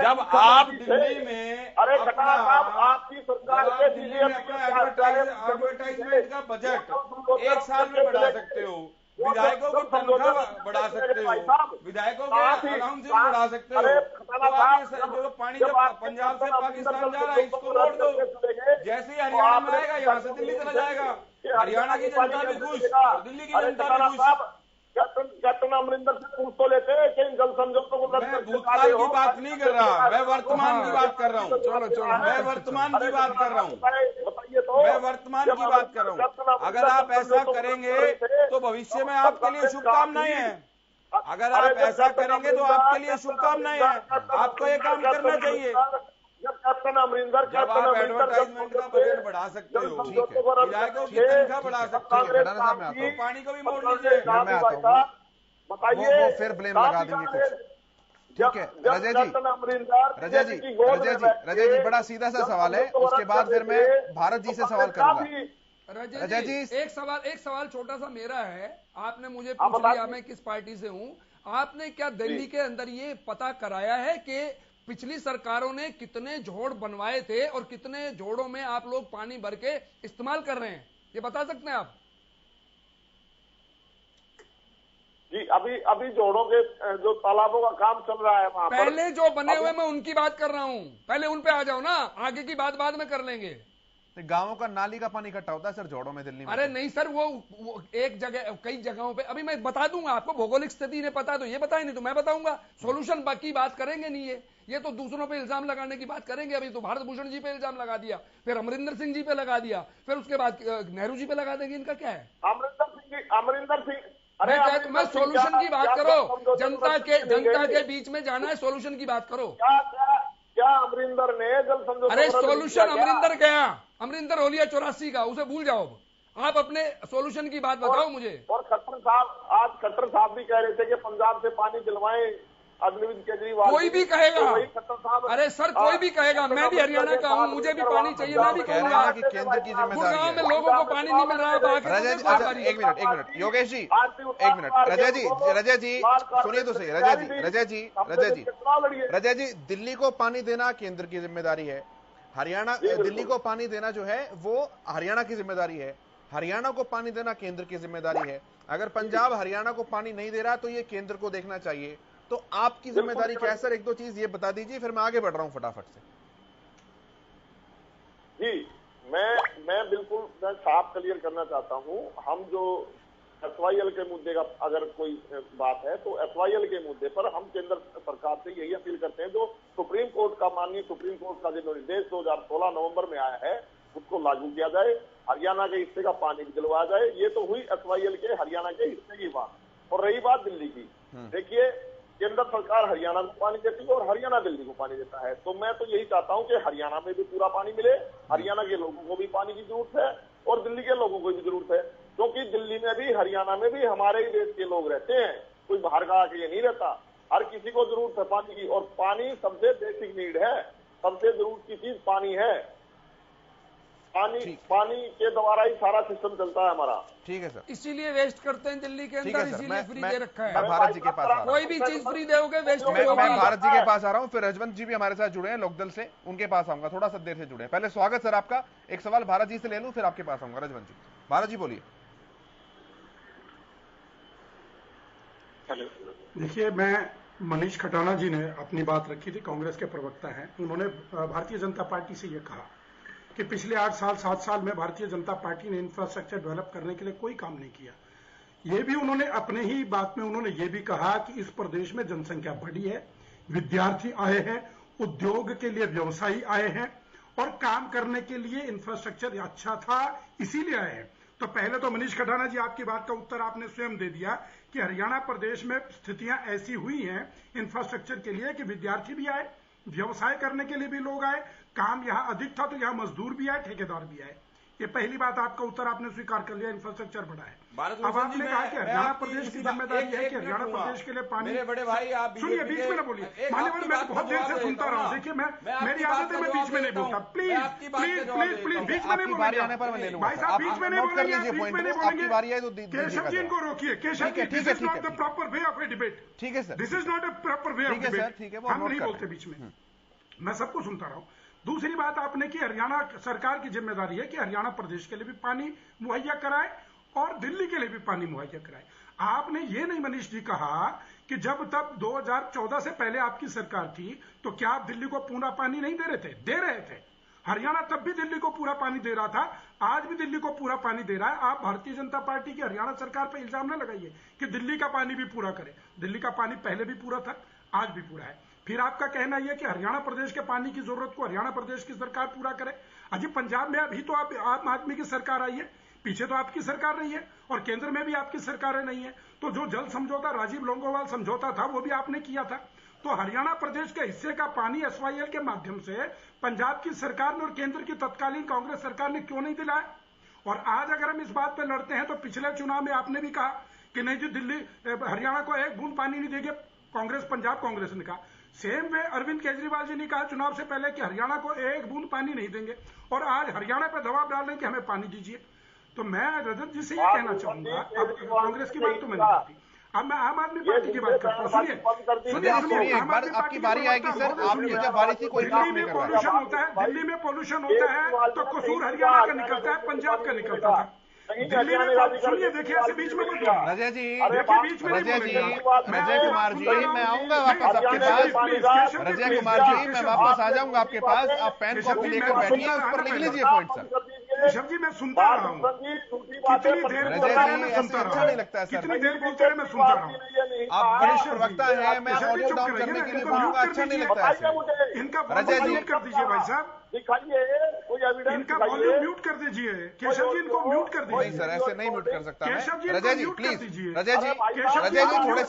जब आप दिल्ली में आपकी सरकार के एडवर्टाइजमेंट का बजट 1 साल में बढ़ा सकते हो, विधायकों की तनख्वाह बढ़ा सकते हो, विधायकों के अलाउंसेस बढ़ा सकते हो, तो आप जो पानी जब पंजाब से पाकिस्तान जा रहा है इसको मोड़ दो। जैसे ही हरियाणा में आएगा यहाँ से दिल्ली चला जाएगा, हरियाणा की जनता भी खुश और दिल्ली की जनता भी खुश। कैप्टन अमरिंदर से पूछ तो लेते हैं कि इन जल समझौतों को मैं भूतकाल की बात नहीं कर रहा, मैं वर्तमान की बात कर रहा हूँ। चलो मैं वर्तमान की बात कर रहा हूँ, बताइए तो, मैं वर्तमान की बात कर रहा हूँ। अगर आप ऐसा करेंगे तो भविष्य में आपके लिए शुभकामनाएं हैं। अगर आप ऐसा करेंगे तो आपके लिए शुभकामनाएं हैं। आपको ये काम करना चाहिए। कैप्टन अमरिंदर, जब आप एडवर्टाइजमेंट का बजट बढ़ा सकते हो, विधायकों की तनख्वाह बढ़ा सकते हो, तो पानी को भी मोड़ लीजिए। बताइए, वो फिर ब्लेम लगा देंगे कुछ। ठीक है रजय जी बड़ा सीधा सा सवाल है, उसके बाद फिर मैं भारत जी से सवाल करूंगा। रजय जी एक सवाल छोटा सा मेरा है। आपने मुझे पूछ लिया मैं किस पार्टी से हूं। आपने क्या दिल्ली के अंदर ये पता कराया है कि पिछली सरकारों ने कितने जोड़ बनवाए थे और कितने जोड़ों में आप लोग पानी भर के इस्तेमाल कर रहे हैं, ये बता सकते हैं आप? जी अभी जोड़ों के जो तालाबों का काम चल रहा है वहां पर, पहले जो बने हुए मैं उनकी बात कर रहा हूं, पहले उन पे आ जाओ ना, आगे की बात बाद में कर लेंगे। गांवों का नाली का पानी इकट्ठा होता है सर जोड़ों में दिल्ली में? अरे नहीं सर, वो एक जगह कई जगहों पे, अभी मैं बता दूंगा आपको, भौगोलिक स्थिति ने पता तो ये बताया नहीं तो मैं बताऊंगा, सॉल्यूशन बाकी बात करेंगे नहीं। ये तो दूसरों पे इल्जाम लगाने की बात करेंगे। अभी तो भारत भूषण जी पे इल्जाम लगा दिया, फिर अमरिंदर सिंह जी पे लगा दिया, फिर उसके बाद नेहरू जी पे लगा देंगे। इनका क्या है? अमरिंदर सिंह अरे मैं सॉल्यूशन की बात करो, जनता के बीच में जाना है, सॉल्यूशन की बात करो। क्या अमरिंदर ने जल समझौता? अरे सॉल्यूशन अमरिंदर गया, अमरिंदर होलिया 84 का, उसे भूल जाओ। आप अपने सॉल्यूशन की बात बताओ मुझे। और खट्टर साहब भी कह रहे थे कि पंजाब से पानी दिलवाएं अरविंद केजरीवाल। कोई भी कहेगा, अरे सर कोई भी कहेगा, मैं भी हरियाणा का हूँ, मुझे भी पानी चाहिए, मैं भी कहूंगा कि केंद्र की जिम्मेदारी गुड़गांव में लोगों को पानी नहीं मिल रहा है। एक मिनट योगेश जी, एक मिनट रजय जी सुनिए तो सही। रजय जी दिल्ली को पानी देना केंद्र की जिम्मेदारी है, हरियाणा दिल्ली को पानी देना जो है वो हरियाणा की जिम्मेदारी है, हरियाणा को पानी देना केंद्र की जिम्मेदारी है। अगर पंजाब हरियाणा को पानी नहीं दे रहा तो ये केंद्र को देखना चाहिए। तो आपकी जिम्मेदारी क्या है सर? एक दो चीज ये बता दीजिए, फिर मैं आगे बढ़ रहा हूं फटाफट से। जी मैं बिल्कुल साफ क्लियर करना चाहता हूं। हम जो FYL के मुद्दे का अगर कोई बात है तो FYL के मुद्दे पर हम केंद्र सरकार से यही अपील करते हैं, जो सुप्रीम कोर्ट का माननीय सुप्रीम कोर्ट का जो निर्देश 2016 नवंबर में आया है उसको लागू किया जाए, हरियाणा के हिस्से का पानी दिलवाया जाए। ये तो हुई FYL के हरियाणा के हिस्से की बात। और रही बात दिल्ली की, देखिए केंद्र सरकार हरियाणा को पानी देती है और हरियाणा दिल्ली को पानी देता है, तो मैं तो यही चाहता हूं कि हरियाणा में भी पूरा पानी मिले, हरियाणा के लोगों को भी पानी की जरूरत है और दिल्ली के लोगों को भी जरूरत है, क्योंकि दिल्ली में भी हरियाणा में भी हमारे ही देश के लोग रहते हैं, कोई बाहर का आके नहीं रहता। हर किसी को जरूरत है पानी की, और पानी सबसे बेसिक नीड है, सबसे जरूरत की चीज पानी है। पानी के द्वारा ही सारा सिस्टम चलता है हमारा। ठीक है सर, इसीलिए वेस्ट करते हैं दिल्ली के अंदर, इसीलिए फ्री दे रखा है। मैं भारत जी के पास आ रहा हूं। कोई भी चीज फ्री दोगे वेस्ट मैं भारत जी के पास आ रहा हूं, फिर रजवंत जी भी हमारे साथ जुड़े हैं लोकदल से, उनके पास आऊंगा, थोड़ा सा देर से जुड़े हैं। पहले स्वागत सर आपका, एक सवाल भारत जी से ले लूं फिर आपके पास आऊंगा। रजवंत जी, भारत जी बोलिए। देखिए, मैं मनीष खटाना जी ने अपनी बात रखी थी, कांग्रेस के प्रवक्ता हैं, उन्होंने भारतीय जनता पार्टी से यह कहा कि पिछले 8 साल 7 साल में भारतीय जनता पार्टी ने इंफ्रास्ट्रक्चर डेवलप करने के लिए कोई काम नहीं किया। ये भी उन्होंने अपने ही बात में उन्होंने ये भी कहा कि इस प्रदेश में जनसंख्या बढ़ी है, विद्यार्थी आए हैं, उद्योग के लिए व्यवसायी आए हैं और काम करने के लिए इंफ्रास्ट्रक्चर अच्छा था इसीलिए आए हैं। तो पहले तो मनीष खटाना जी आपकी बात का उत्तर आपने स्वयं दे दिया कि हरियाणा प्रदेश में स्थितियां ऐसी हुई हैं इंफ्रास्ट्रक्चर के लिए कि विद्यार्थी भी आए, व्यवसाय करने के लिए भी लोग आए, काम यहां अधिक था तो यहां मजदूर भी आए, ठेकेदार भी आए। ये पहली बात आपका उत्तर आपने स्वीकार कर लिया, इंफ्रास्ट्रक्चर बढ़ा है। अब आपने कहा कि हरियाणा प्रदेश की जिम्मेदारी है कि हरियाणा प्रदेश के लिए पानी। मेरे बड़े भाई आप सुनिए, बीच में ना बोलिए मान्यवर, मैं बहुत देर से सुनता रहा हूं। देखिए, मेरी आदत है मैं बीच में नहीं बोलता। प्लीज प्लीज प्लीज प्लीज बीच में नहीं बोलेंगे भाई साहब, बीच में नहीं बोलेंगे, बीच में नहीं बोलेंगे। केशव जी इनको रोकिए। Keshav ji, this is not the proper way of a debate. ठीक है sir, this is not a proper way of debate. ठीक है, हम नहीं बोलते बीच में, मैं सबको सुनता रहा हूं। दूसरी बात आपने कि हरियाणा सरकार की जिम्मेदारी है कि हरियाणा प्रदेश के लिए भी पानी मुहैया कराए और दिल्ली के लिए भी पानी मुहैया कराए। आपने ये नहीं मनीष जी कहा कि जब तब 2014 से पहले आपकी सरकार थी तो क्या आप दिल्ली को पूरा पानी नहीं दे रहे थे? दे रहे थे। हरियाणा तब भी दिल्ली को पूरा पानी दे रहा था, आज भी दिल्ली को पूरा पानी दे रहा है। आप भारतीय जनता पार्टी की हरियाणा सरकार पर इल्जाम न लगाइए कि दिल्ली का पानी भी पूरा करे। दिल्ली का पानी पहले भी पूरा था, आज भी पूरा है। फिर आपका कहना यह कि हरियाणा प्रदेश के पानी की जरूरत को हरियाणा प्रदेश की सरकार पूरा करे। अजी पंजाब में अभी तो आप आम आदमी की सरकार आई है, पीछे तो आपकी सरकार रही है और केंद्र में भी आपकी सरकारें नहीं है। तो जो जल समझौता, राजीव लोंगोवाल समझौता था, वो भी आपने किया था। तो हरियाणा प्रदेश के हिस्से का पानी SYL के माध्यम से पंजाब की सरकार ने और केंद्र की तत्कालीन कांग्रेस सरकार ने क्यों नहीं दिलाया? और आज अगर हम इस बात पर लड़ते हैं तो पिछले चुनाव में आपने भी कहा कि नहीं जी, दिल्ली हरियाणा को एक बूंद पानी नहीं देंगे, कांग्रेस पंजाब कांग्रेस ने कहा। सेम वे अरविंद केजरीवाल जी ने कहा चुनाव से पहले कि हरियाणा को एक बूंद पानी नहीं देंगे, और आज हरियाणा पर दबाव डाल रहे हैं कि हमें पानी दीजिए। तो मैं रजत जी से ये कहना चाहूंगा, अब कांग्रेस की बात तो मैंने की, अब मैं आम आदमी पार्टी की बात करता हूँ। सुनिए, आपकी बारी आएगी सर, आपकी जब बारी थी कोई दिल्ली में पोल्यूशन होता है, दिल्ली में पोल्यूशन होता है तो कसूर हरियाणा का निकलता है, पंजाब का निकलता था। दिल्ली में सुनिए, देखिए ऐसे बीच में मत बोलो। रजय जी, देखिए बीच में रजय जी, रजय कुमार जी, मैं आऊंगा वापस आपके पास। रजय कुमार जी, मैं वापस आ जाऊंगा आपके पास। आप पेन कॉपी लेकर बैठिए, उस पर लिख लीजिए पॉइंट सर। केशव जी, मैं सुनता रहा हूँ, कितनी देर बोलते रहे मैं सुनता रहा हूँ, कितनी देर बोलते रहे मैं सुनता रहा हूँ। आप बड़े प्रवक्ता हैं, मैं ऑडियो डाउन करने के लिए बोलूंगा, अच्छा नहीं लगता ऐसे। इनका वॉल्यूम म्यूट कर दीजिए भाई साहब, कोई एविडेंस इनका वॉल्यूम म्यूट कर दीजिए। केशव जी, इनको म्यूट कर नहीं दीजिए। सर, ऐसे नहीं म्यूट कर सकता केशव जी, मैं। रजय जी म्यूट कर प्लीज, दीजिए। रजय जी, रजय जी, थोड़े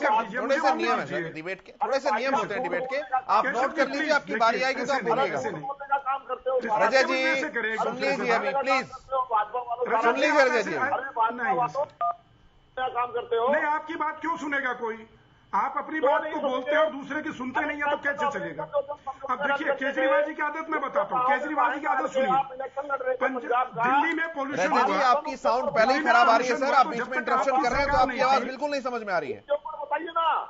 से नियम है सर डिबेट के, थोड़े से नियम होते हैं डिबेट के, आप नोट कर लीजिए। आपकी बारी आएगी तो आप बोलिएगा। रजय जी सुन लीजिए अभी प्लीज, सुन लीजिए रजय जी। काम करते हो नहीं, आपकी बात क्यों सुनेगा कोई? आप अपनी बात को बोलते हैं और दूसरे की सुनते नहीं है तो कैसे चलेगा? अब देखिए, केजरीवाल जी की आदत मैं बताता हूँ, केजरीवाल जी की आदत सुनिए। दिल्ली में पोल्यूशन रजय जी, आपकी साउंड पहले ही खराब आ रही है सर, आप बीच में इंटरप्शन कर रहे हैं तो आपकी आवाज बिल्कुल नहीं समझ में आ रही है।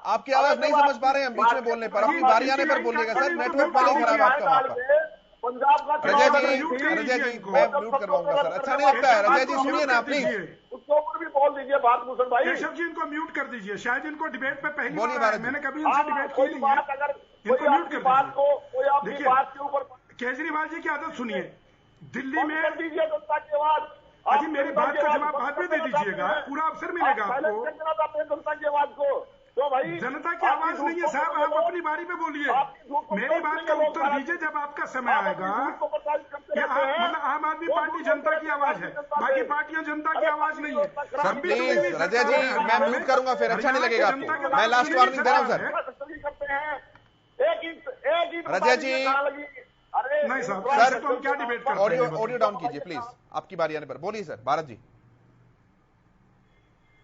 आपकी आवाज नहीं समझ पा रहे हैं हम बीच में बोलने पर, अपनी बारी आने पर बोलिएगा सर, नेटवर्क पहले ही खराब आपका वहां पर। रजय जी, मैं म्यूट करवाऊंगा सर, अच्छा नहीं लगता है। रजय जी सुनिए ना प्लीज, उसके ऊपर भी बोल दीजिए बात भूषण भाई। केशव जी, इनको म्यूट कर दीजिए, शायद इनको डिबेट पे पहली बोलिए बार भारत जी। मैंने कभी इनसे डिबेट की नहीं है, अगर इनको म्यूट कर दीजिए। देखिए बात के ऊपर केजरीवाल जी की आदत सुनिए, दिल्ली में दीजिए जनता की आवाज। अजी मेरी बात का जवाब बाद में दे दीजिएगा, पूरा अवसर मिलेगा आपको। जनता की आवाज को तो भाई जनता की आवाज नहीं है साहब, आप अपनी बारी पे बोलिए, मेरी बात का उत्तर दीजिए जब आपका समय आएगा। मतलब आम आदमी पार्टी जनता की आवाज है, बाकी पार्टियां जनता की आवाज नहीं है। सर प्लीज रजिया जी, मैं म्यूट करूंगा फिर, अच्छा नहीं लगेगा आपको। मैं लास्ट वार्निंग दे रहा हूं सर। रजिया जी नहीं साहब, सर तो हम क्या डिबेट करते हैं? ऑडियो डाउन कीजिए प्लीज, आपकी बारी आने पर। बोलिए सर भारत जी,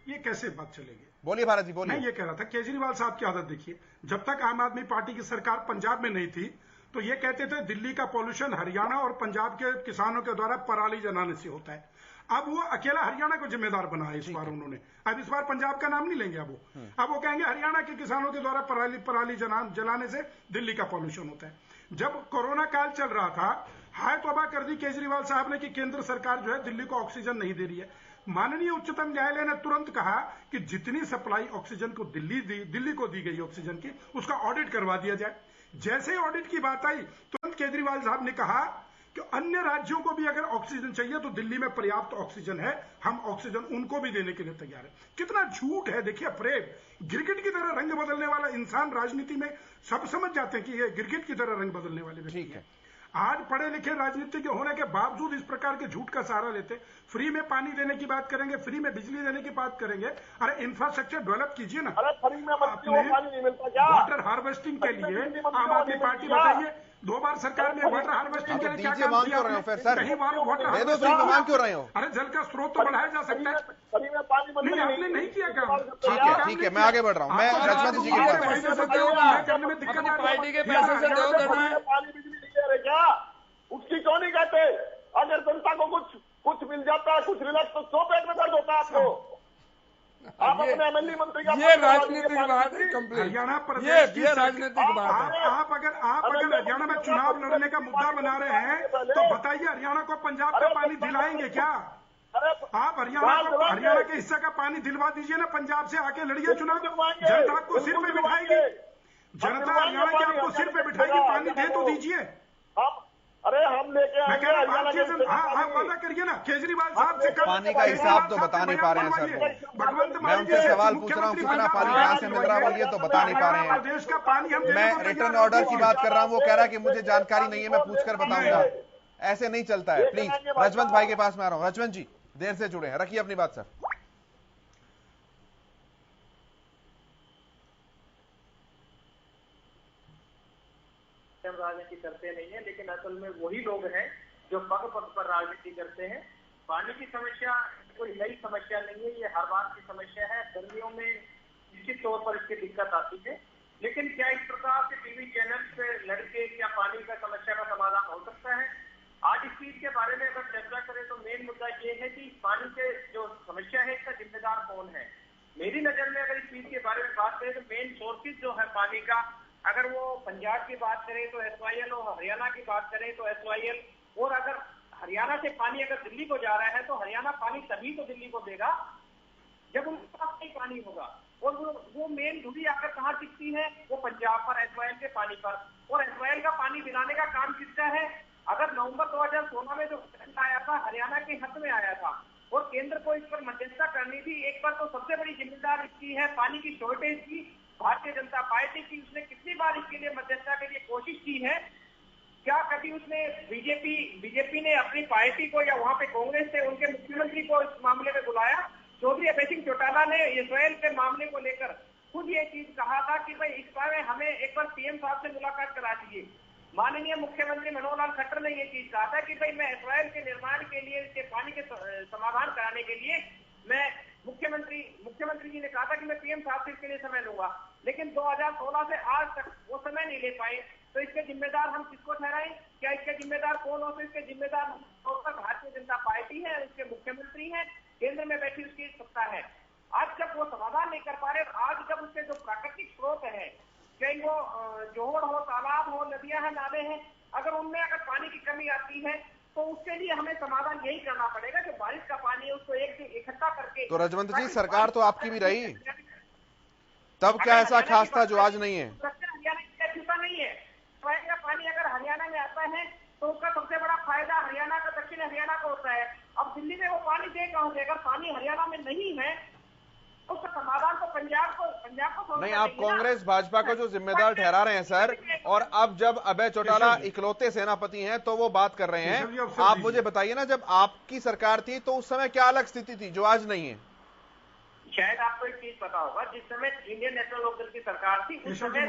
ये कैसे बात चलेगी? बोलिए भारत जी बोलिए। मैं ये कह रहा था, केजरीवाल साहब की आदत देखिए, जब तक आम आदमी पार्टी की सरकार पंजाब में नहीं थी तो ये कहते थे दिल्ली का पॉल्यूशन हरियाणा और पंजाब के किसानों के द्वारा पराली जलाने से होता है। अब वो अकेला हरियाणा को जिम्मेदार बनाया इस बार उन्होंने, अब इस बार पंजाब का नाम नहीं लेंगे। अब वो कहेंगे हरियाणा के किसानों के द्वारा पराली जलाने से दिल्ली का पॉल्यूशन होता है। जब कोरोना काल चल रहा था, हाय तौबा कर दी केजरीवाल साहब ने कि केंद्र सरकार जो है दिल्ली को ऑक्सीजन नहीं दे रही है। माननीय उच्चतम न्यायालय ने तुरंत कहा कि जितनी सप्लाई ऑक्सीजन को दिल्ली को दी गई ऑक्सीजन की, उसका ऑडिट करवा दिया जाए। जैसे ही ऑडिट की बात आई, तुरंत केजरीवाल साहब ने कहा कि अन्य राज्यों को भी अगर ऑक्सीजन चाहिए तो दिल्ली में पर्याप्त ऑक्सीजन है, हम ऑक्सीजन उनको भी देने के लिए तैयार है। कितना झूठ है देखिए, अफरेब। गिरगिट की तरह रंग बदलने वाला इंसान राजनीति में सब समझ जाते हैं कि ये गिरगिट की तरह रंग बदलने वाले व्यक्ति है। आज पढ़े लिखे राजनीतिज्ञ होने के बावजूद इस प्रकार के झूठ का सहारा लेते, फ्री में पानी देने की बात करेंगे, फ्री में बिजली देने की बात करेंगे। अरे इंफ्रास्ट्रक्चर डेवलप कीजिए ना। अरे फ्री में पानी नहीं मिलता क्या? वाटर हार्वेस्टिंग के लिए आम आदमी पार्टी बताइए, 2 बार सरकार में वाटर हार्वेस्टिंग के लिए क्या काम किया? कहीं बार वाटर मांग क्यों रहे हो? अरे जल का स्रोत तो बढ़ाया जा सकता है। फ्री में पानी नहीं, आपने नहीं किया काम। ठीक है मैं आगे बढ़ रहा हूं। मैं रजवंत जी के पास करने में दिक्कत पार्टी के पैसे से दो पानी बिजली नहीं दे रहे क्या? उसकी क्यों नहीं कहते? अगर जनता को कुछ मिल जाता है, कुछ रिलैक्स, तो 100 पेट में दर्द होता है आपको। आप अपने एमएलए मंत्री का ये राजनीतिक बात है कंप्लीट। हरियाणा प्रदेश की राजनीतिक बात है। आप अगर हरियाणा में चुनाव लड़ने का मुद्दा बना रहे हैं तो बताइए, हरियाणा को पंजाब का पानी दिलाएंगे क्या? आप हरियाणा के हिस्से का पानी दिलवा दीजिए ना, पंजाब से आके लड़िए चुनाव। जनता आपको सिर पे बिठाएगी, जनता हरियाणा की आपको सिर पे बिठाएगी, पानी दे तो दीजिए। अरे हम लेके आप वादा करिए ना केजरीवाल साहब से। पानी का हिसाब तो बता नहीं पा रहे हैं सर। मैं उनसे सवाल पूछ रहा हूँ कितना पानी कहां से मिल रहा है, बोलिए तो बता नहीं पा रहे हैं। देश का पानी हम मैं रिटर्न ऑर्डर की बात कर रहा हूँ, वो कह रहा है कि मुझे जानकारी नहीं है, मैं पूछकर बताऊंगा। ऐसे नहीं चलता है। प्लीज रजवंत भाई के पास में आ रहा हूँ। रजवंत जी देर से जुड़े हैं, रखिए अपनी बात सर। राजनीति करते नहीं है, लेकिन असल में वही लोग हैं जो पग पग पर राजनीति करते हैं। पानी की समस्या कोई नई समस्या नहीं है, ये हर बार की समस्या है। गर्मियों में निश्चित तौर पर इसकी दिक्कत आती है, लेकिन क्या इस प्रकार के टीवी चैनल पे लड़के क्या पानी का समस्या का समाधान हो सकता है? आज इस चीज के बारे में अगर चर्चा करें तो मेन मुद्दा ये है कि पानी के जो समस्या है इसका जिम्मेदार कौन है। मेरी नजर में अगर इस चीज के बारे में बात करें तो मेन सोर्सेज जो है पानी का, अगर वो पंजाब की बात करें तो SYL और हरियाणा की बात करें तो SYL, और अगर हरियाणा से पानी अगर दिल्ली को जा रहा है तो हरियाणा पानी तभी तो दिल्ली को देगा जब उनके पास नहीं पानी होगा। और वो मेन धुरी आकर कहाँ टिकती है? वो पंजाब पर, SYL के पानी पर। और SYL का पानी दिलाने का काम किसका है? अगर नवंबर 2016 में जो फैसला आया था हरियाणा के हक में आया था और केंद्र को इस पर मध्यस्थता करनी थी। एक बार तो सबसे बड़ी जिम्मेदार इसकी है पानी की शॉर्टेज की भारतीय जनता पार्टी की। उसने कितनी बार इसके लिए मध्यस्थता के लिए कोशिश की है? क्या कभी उसने बीजेपी ने अपनी पार्टी को या वहां पे कांग्रेस से उनके मुख्यमंत्री को इस मामले में बुलाया? चौधरी अभय सिंह चौटाला ने SYL के मामले को लेकर खुद ये चीज कहा था कि भाई इस बारे में हमें एक बार PM साहब से मुलाकात करा दीजिए। माननीय मुख्यमंत्री मनोहर लाल खट्टर ने ये चीज कहा था कि भाई मैं SYL के निर्माण के लिए, इसके पानी के समाधान कराने के लिए मैं मुख्यमंत्री जी ने कहा था कि मैं PM साहब से इसके लिए समय लूंगा, लेकिन 2016 से आज तक वो समय नहीं ले पाए। तो इसके जिम्मेदार हम किसको ठहराएं? क्या इसके जिम्मेदार कौन हो? तो इसके जिम्मेदार भारतीय जनता पार्टी है, उसके मुख्यमंत्री है, केंद्र में बैठी उसकी सत्ता है। आज जब वो समाधान नहीं कर पा रहे, आज जब उसके जो प्राकृतिक स्रोत है, चाहे वो जोहड़ हो, तालाब हो, नदियां हैं, नाले हैं, अगर उनमें अगर पानी की कमी आती है तो उसके लिए हमें समाधान यही करना पड़ेगा। जो बारिश का पानी है उसको एक इकट्ठा करके। तो रजवंत जी सरकार तो आपकी भी रही, तब क्या ऐसा खास था जो आज नहीं है? दक्षिण हरियाणा की छूटा नहीं है। का पानी अगर हरियाणा में आता है तो उसका सबसे बड़ा फायदा हरियाणा का, दक्षिण हरियाणा को होता है। अब दिल्ली में वो पानी दे कहां से? अगर पानी हरियाणा में नहीं है उसका समाधान तो पंजाब को नहीं। आप कांग्रेस भाजपा को जो जिम्मेदार ठहरा रहे हैं सर, और अब जब अभय चौटाला इकलौते सेनापति हैं तो वो बात कर रहे हैं। आप मुझे बताइए ना, जब आपकी सरकार थी तो उस समय क्या अलग स्थिति थी जो आज नहीं है? शायद आपको एक चीज पता होगा, जिस समय इंडियन नेशनल लोकदल की सरकार थी उस समय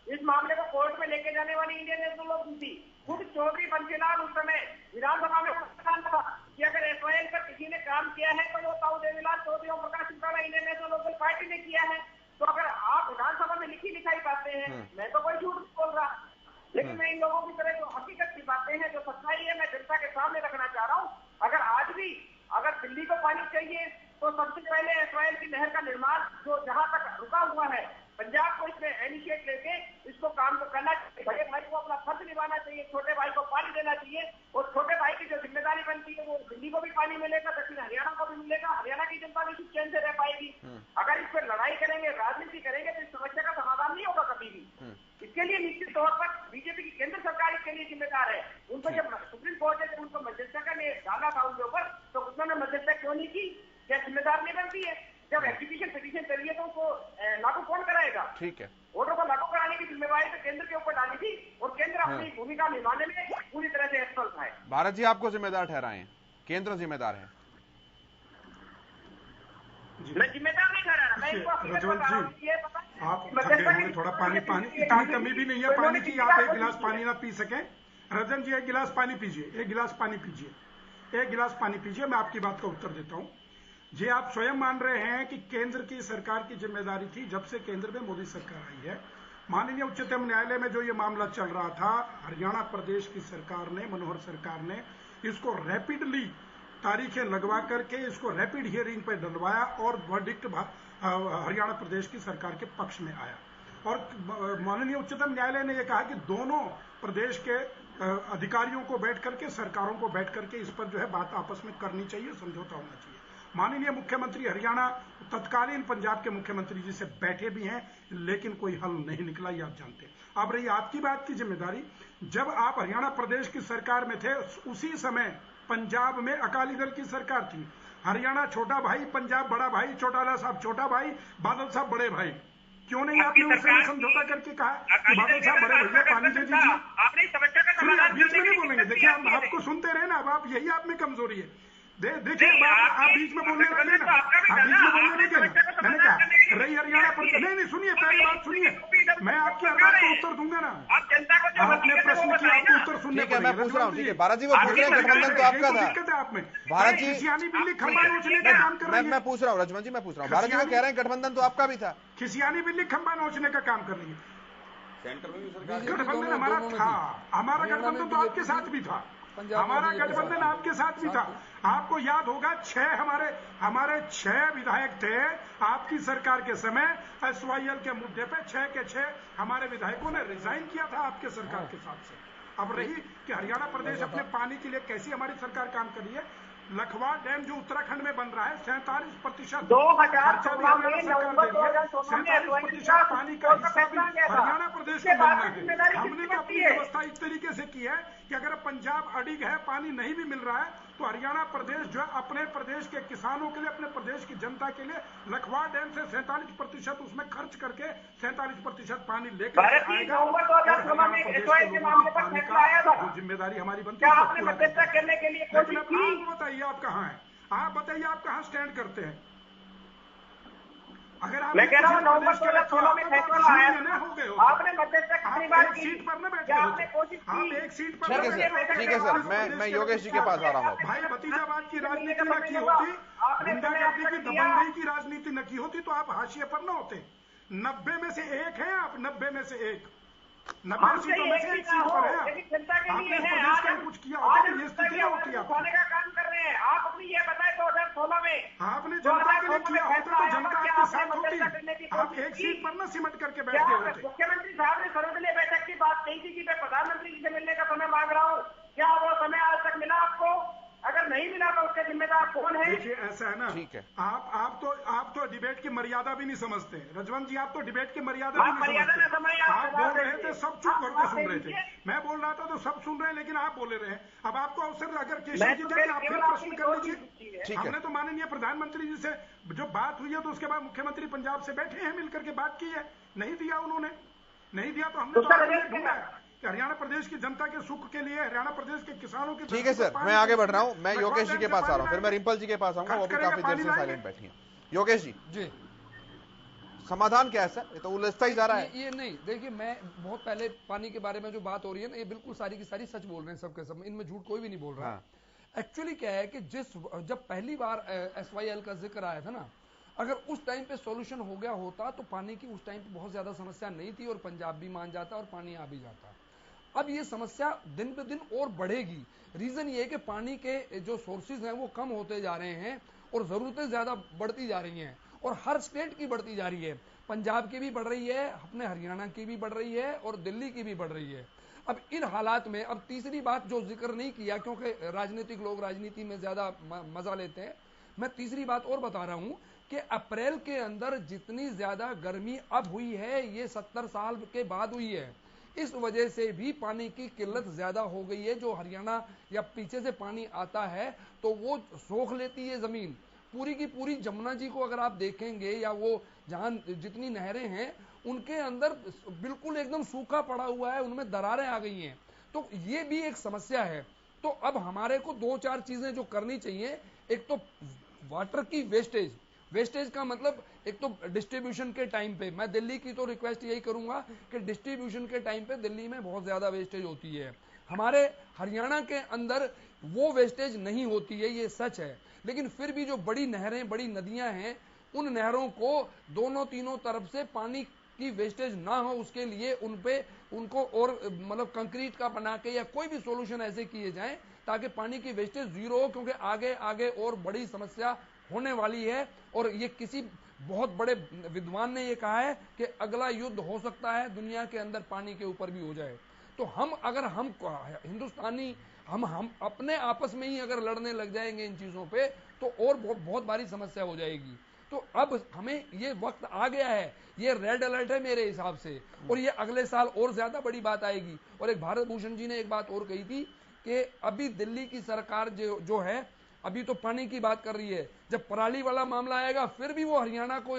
इस मामले को कोर्ट में लेके जाने वाली इंडियन नेशनल लोकदल थी। खुद चौधरी बंसीलाल उस समय विधानसभा में था कि अगर एफआईएल पर किसी ने काम किया है तो वो ताऊ देवीलाल चौधरी और Prakash Chautala Indian national Lokdal party ने किया है। तो अगर आप विधानसभा में लिखी लिखाई बातें हैं, मैं तो कोई झूठ नहीं बोल रहा, लेकिन मैं इन लोगों की तरह जो हकीकत की बातें हैं, जो सच्चाई है, मैं जनता के सामने रखना चाह रहा हूँ। अगर आज भी अगर दिल्ली को पानी चाहिए तो सबसे पहले एफआईएल की नहर का निर्माण जो जहां तक रुका हुआ है, पंजाब को इसमें इनिशिएट लेके इसको काम को करना चाहिए। बड़े भाई को अपना फर्ज निभाना चाहिए, छोटे भाई को पानी देना चाहिए, और छोटे भाई की जो जिम्मेदारी बनती है वो दिल्ली को भी पानी मिलेगा, दक्षिण हरियाणा को भी मिलेगा, हरियाणा की जनता भी चैन से रह पाएगी। अगर इस पर लड़ाई करेंगे, राजनीति करेंगे तो इस समस्या का समाधान नहीं होगा कभी भी। इसके लिए निश्चित तौर पर बीजेपी की केंद्र सरकार इसके लिए जिम्मेदार है। उन पर जब सुप्रीम कोर्ट ने उनको मध्यस्थता ने डाला था उनके ऊपर, तो उन्होंने मध्यस्थता क्यों नहीं की? क्या जिम्मेदार नहीं बनती है? जब एग्जीक्यूशन पिटीशन करिए तो उसको लागू कौन कराएगा? ठीक है, ऑर्डर को लागू कराने की जिम्मेवारी तो केंद्र के ऊपर डाली थी, और केंद्र अपनी भूमिका निभाने में पूरी तरह से असफल था। भारत जी आपको जिम्मेदार ठहराए हैं, केंद्र जिम्मेदार है? मैं जिम्मेदार नहीं ठहरा रहा, मैं इनको आप थके होंगे थोड़ा, पानी इतनी कमी भी नहीं है पानी की, आप एक गिलास पानी ना पी सकें। रजन जी एक गिलास पानी पीजिए, एक गिलास पानी पीजिए, एक गिलास पानी पीजिए। मैं आपकी बात का उत्तर देता हूं जी। आप स्वयं मान रहे हैं कि केंद्र की सरकार की जिम्मेदारी थी, जब से केंद्र में मोदी सरकार आई है। माननीय उच्चतम न्यायालय में जो ये मामला चल रहा था, हरियाणा प्रदेश की सरकार ने, मनोहर सरकार ने इसको रैपिडली तारीखें लगवा करके इसको रैपिड हियरिंग पर डलवाया, और वर्डिक्ट हरियाणा प्रदेश की सरकार के पक्ष में आया। और माननीय उच्चतम न्यायालय ने यह कहा कि दोनों प्रदेश के अधिकारियों को बैठ करके, सरकारों को बैठ करके इस पर जो है बात आपस में करनी चाहिए, समझौता होना चाहिए। माननीय मुख्यमंत्री हरियाणा तत्कालीन पंजाब के मुख्यमंत्री जी से बैठे भी हैं, लेकिन कोई हल नहीं निकला, ये आप जानते हैं। अब रही आपकी बात की जिम्मेदारी, जब आप हरियाणा प्रदेश की सरकार में थे उसी समय पंजाब में अकाली दल की सरकार थी। हरियाणा छोटा भाई, पंजाब बड़ा भाई, चौटाला साहब छोटा भाई, बादल साहब बड़े भाई। क्यों नहीं आपने उससे समझौता करके कहा कि बादल साहब बड़े भैया पानी दे दीजिए? बीच में नहीं बोलेंगे, देखिए हम आपको सुनते रहे ना, अब आप यही आप में कमजोरी है। देखिए आप बीच में बोलने लगे ना, आप बीच में बोलने लगे ना। मैंने कहा रही हरियाणा पर, नहीं सुनिए, पहली बात सुनिए, मैं आपकी हर बात को उत्तर दूंगा ना। आपने प्रश्न किया, आपको उत्तर सुनने पड़ेगा। मैं पूछ रहा हूँ, ठीक है भारत जी, वो पूछ रहे हैं गठबंधन तो आपका था। दिक्कत है आप में, भारत जी खिसियानी बिल्ली खंबा नोचने का काम कर रही है। मैं पूछ रहा हूँ रजमन जी, मैं पूछ रहा हूँ, भारत जी कह रहे हैं गठबंधन तो आपका भी था। खिसियानी बिल्ली खंबा नोचने का काम कर रही है। सेंटर में भी सरकार, गठबंधन हमारा था, हमारा गठबंधन तो आपके साथ भी था, हमारा गठबंधन आपके साथ भी था। आपको याद होगा हमारे 6 विधायक थे आपकी सरकार के समय। एसवाईएल के मुद्दे पे 6 के 6 हमारे विधायकों ने रिजाइन किया था आपके सरकार के साथ से। अब रही कि हरियाणा प्रदेश अपने पानी के लिए कैसी हमारी सरकार काम कर रही है। लखवा डैम जो उत्तराखंड में बन रहा है 47% 47% पानी का हिस्सा भी हरियाणा प्रदेश को मिलना है। हमने तो अपनी व्यवस्था इस तरीके से की है कि अगर पंजाब अडिग है, पानी नहीं भी मिल रहा है, तो हरियाणा प्रदेश जो है अपने प्रदेश के किसानों के लिए, अपने प्रदेश की जनता के लिए लखवा डैम से 47% उसमें खर्च करके 47% पानी लेकर आएगा। जो जिम्मेदारी हमारी बनती है बताइए आप कहाँ हैं, आप बताइए आप कहाँ स्टैंड करते हैं। अगर आप, मैं कह रहा हूँ नवंबर 2016 में फैसला आया था, आपने मध्यस्थता कितनी बार की? सीट पर न बैठे, आपने कोशिश की? एक सीट पर। ठीक है सर, मैं योगेश जी के पास आ रहा हूँ। भाई भतीजाबाद की राजनीति न की होती, गुंडागर्दी की, दबंगई की राजनीति न की होती तो आप हाशिए पर न होते। 90 में से 1 है आप, 90 में से 1, 90 सीटों में से 1 सीट पर है। आपने प्रदेश का कुछ किया होता तो ये स्थिति होती है। का काम कर रहे हैं आप, अपनी ये बताए 2016 में आपने जनता के लिए किया होता तो जनता आपके साथ होती। आप एक सीट पर न सिमट करके बैठे होते। मुख्यमंत्री साहब ने सर्वदलीय बैठक की बात कही थी कि मैं प्रधानमंत्री जी से मिलने का समय मांग रहा हूँ, क्या वो समय आज तक मिला आपको? अगर नहीं मिला तो उसके जिम्मेदार कौन है? देखिए ऐसा है ना, ठीक है, आप तो डिबेट की मर्यादा भी नहीं समझते रजवंत जी, आप तो डिबेट की मर्यादा भी नहीं समझते। आप बोल रहे थे, सब चुप करके सुन रहे थे, मैं बोल रहा था तो सब सुन रहे हैं, लेकिन आप बोले रहे। अब आपको अवसर अगर केशव जी दे, आप फिर प्रश्न कर लीजिए। हमने तो माननीय प्रधानमंत्री जी से जो बात हुई है, तो उसके बाद मुख्यमंत्री पंजाब से बैठे हैं, मिलकर के बात की है, नहीं दिया उन्होंने, नहीं दिया तो हमने तो ढूंढा कि हरियाणा प्रदेश की जनता के सुख के लिए, हरियाणा प्रदेश के किसानों के। ठीक है सर, मैं आगे बढ़ रहा हूं, मैं योगेश जी के पास आ रहा हूं, फिर मैं रिंपल जी के पास आऊंगा, वो भी काफी देर से साइलेंट बैठी हैं। योगेश जी, समाधान क्या है सर? ये तो उलझता ही जा रहा है। ये नहीं, देखिए मैं बहुत पहले पानी के बारे में जो बात हो रही है ना, ये बिल्कुल सारी की सारी सच बोल रहे हैं सबके सब, इनमें झूठ कोई भी नहीं बोल रहा है। एक्चुअली क्या है कि जब पहली बार SYL का जिक्र आया था ना, अगर उस टाइम पे सॉल्यूशन हो गया होता तो पानी की उस टाइम पे बहुत ज्यादा समस्या नहीं थी और पंजाब भी मान जाता और पानी आ भी जाता। अब ये समस्या दिन पे दिन और बढ़ेगी। रीजन ये है कि पानी के जो सोर्सेज हैं वो कम होते जा रहे हैं और जरूरतें ज्यादा बढ़ती जा रही हैं और हर स्टेट की बढ़ती जा रही है। पंजाब की भी बढ़ रही है, अपने हरियाणा की भी बढ़ रही है और दिल्ली की भी बढ़ रही है। अब इन हालात में अब तीसरी बात जो जिक्र नहीं किया, क्योंकि राजनीतिक लोग राजनीति में ज्यादा मजा लेते हैं, मैं तीसरी बात और बता रहा हूं कि अप्रैल के अंदर जितनी ज्यादा गर्मी अब हुई है, ये 70 साल के बाद हुई है। इस वजह से भी पानी की किल्लत ज्यादा हो गई है। जो हरियाणा या पीछे से पानी आता है तो वो सोख लेती है जमीन पूरी की पूरी। जमुना जी को अगर आप देखेंगे या वो जहां जितनी नहरें हैं उनके अंदर बिल्कुल एकदम सूखा पड़ा हुआ है, उनमें दरारें आ गई हैं। तो ये भी एक समस्या है। तो अब हमारे को 2-4 चीजें जो करनी चाहिए, एक तो वाटर की वेस्टेज का मतलब एक तो डिस्ट्रीब्यूशन के टाइम पे, मैं दिल्ली की तो रिक्वेस्ट यही करूंगा कि डिस्ट्रीब्यूशन के टाइम पे दिल्ली में बहुत ज्यादा वेस्टेज होती है। हमारे हरियाणा के अंदर वो वेस्टेज नहीं होती है, ये सच है। लेकिन फिर भी जो बड़ी नहरें, बड़ी नदियां हैं, उन नहरों को दोनों तीनों तरफ से पानी की वेस्टेज ना हो, उसके लिए उनको और मतलब कंक्रीट का बना के या कोई भी सॉल्यूशन ऐसे किए जाएं ताकि पानी की वेस्टेज जीरो हो, क्योंकि आगे और बड़ी समस्या होने वाली है। और ये किसी बहुत बड़े विद्वान ने ये कहा है कि अगला युद्ध हो सकता है दुनिया के अंदर पानी के ऊपर भी हो जाए। तो हम हिंदुस्तानी हम अपने आपस में ही अगर लड़ने लग जाएंगे इन चीजों पे तो और बहुत भारी समस्या हो जाएगी। तो अब हमें ये वक्त आ गया है, ये रेड अलर्ट है मेरे हिसाब से, और ये अगले साल और ज्यादा बड़ी बात आएगी। और एक भारत भूषण जी ने एक बात और कही थी कि अभी दिल्ली की सरकार जो है अभी तो पानी की बात कर रही है, जब पराली वाला मामला आएगा फिर भी वो हरियाणा को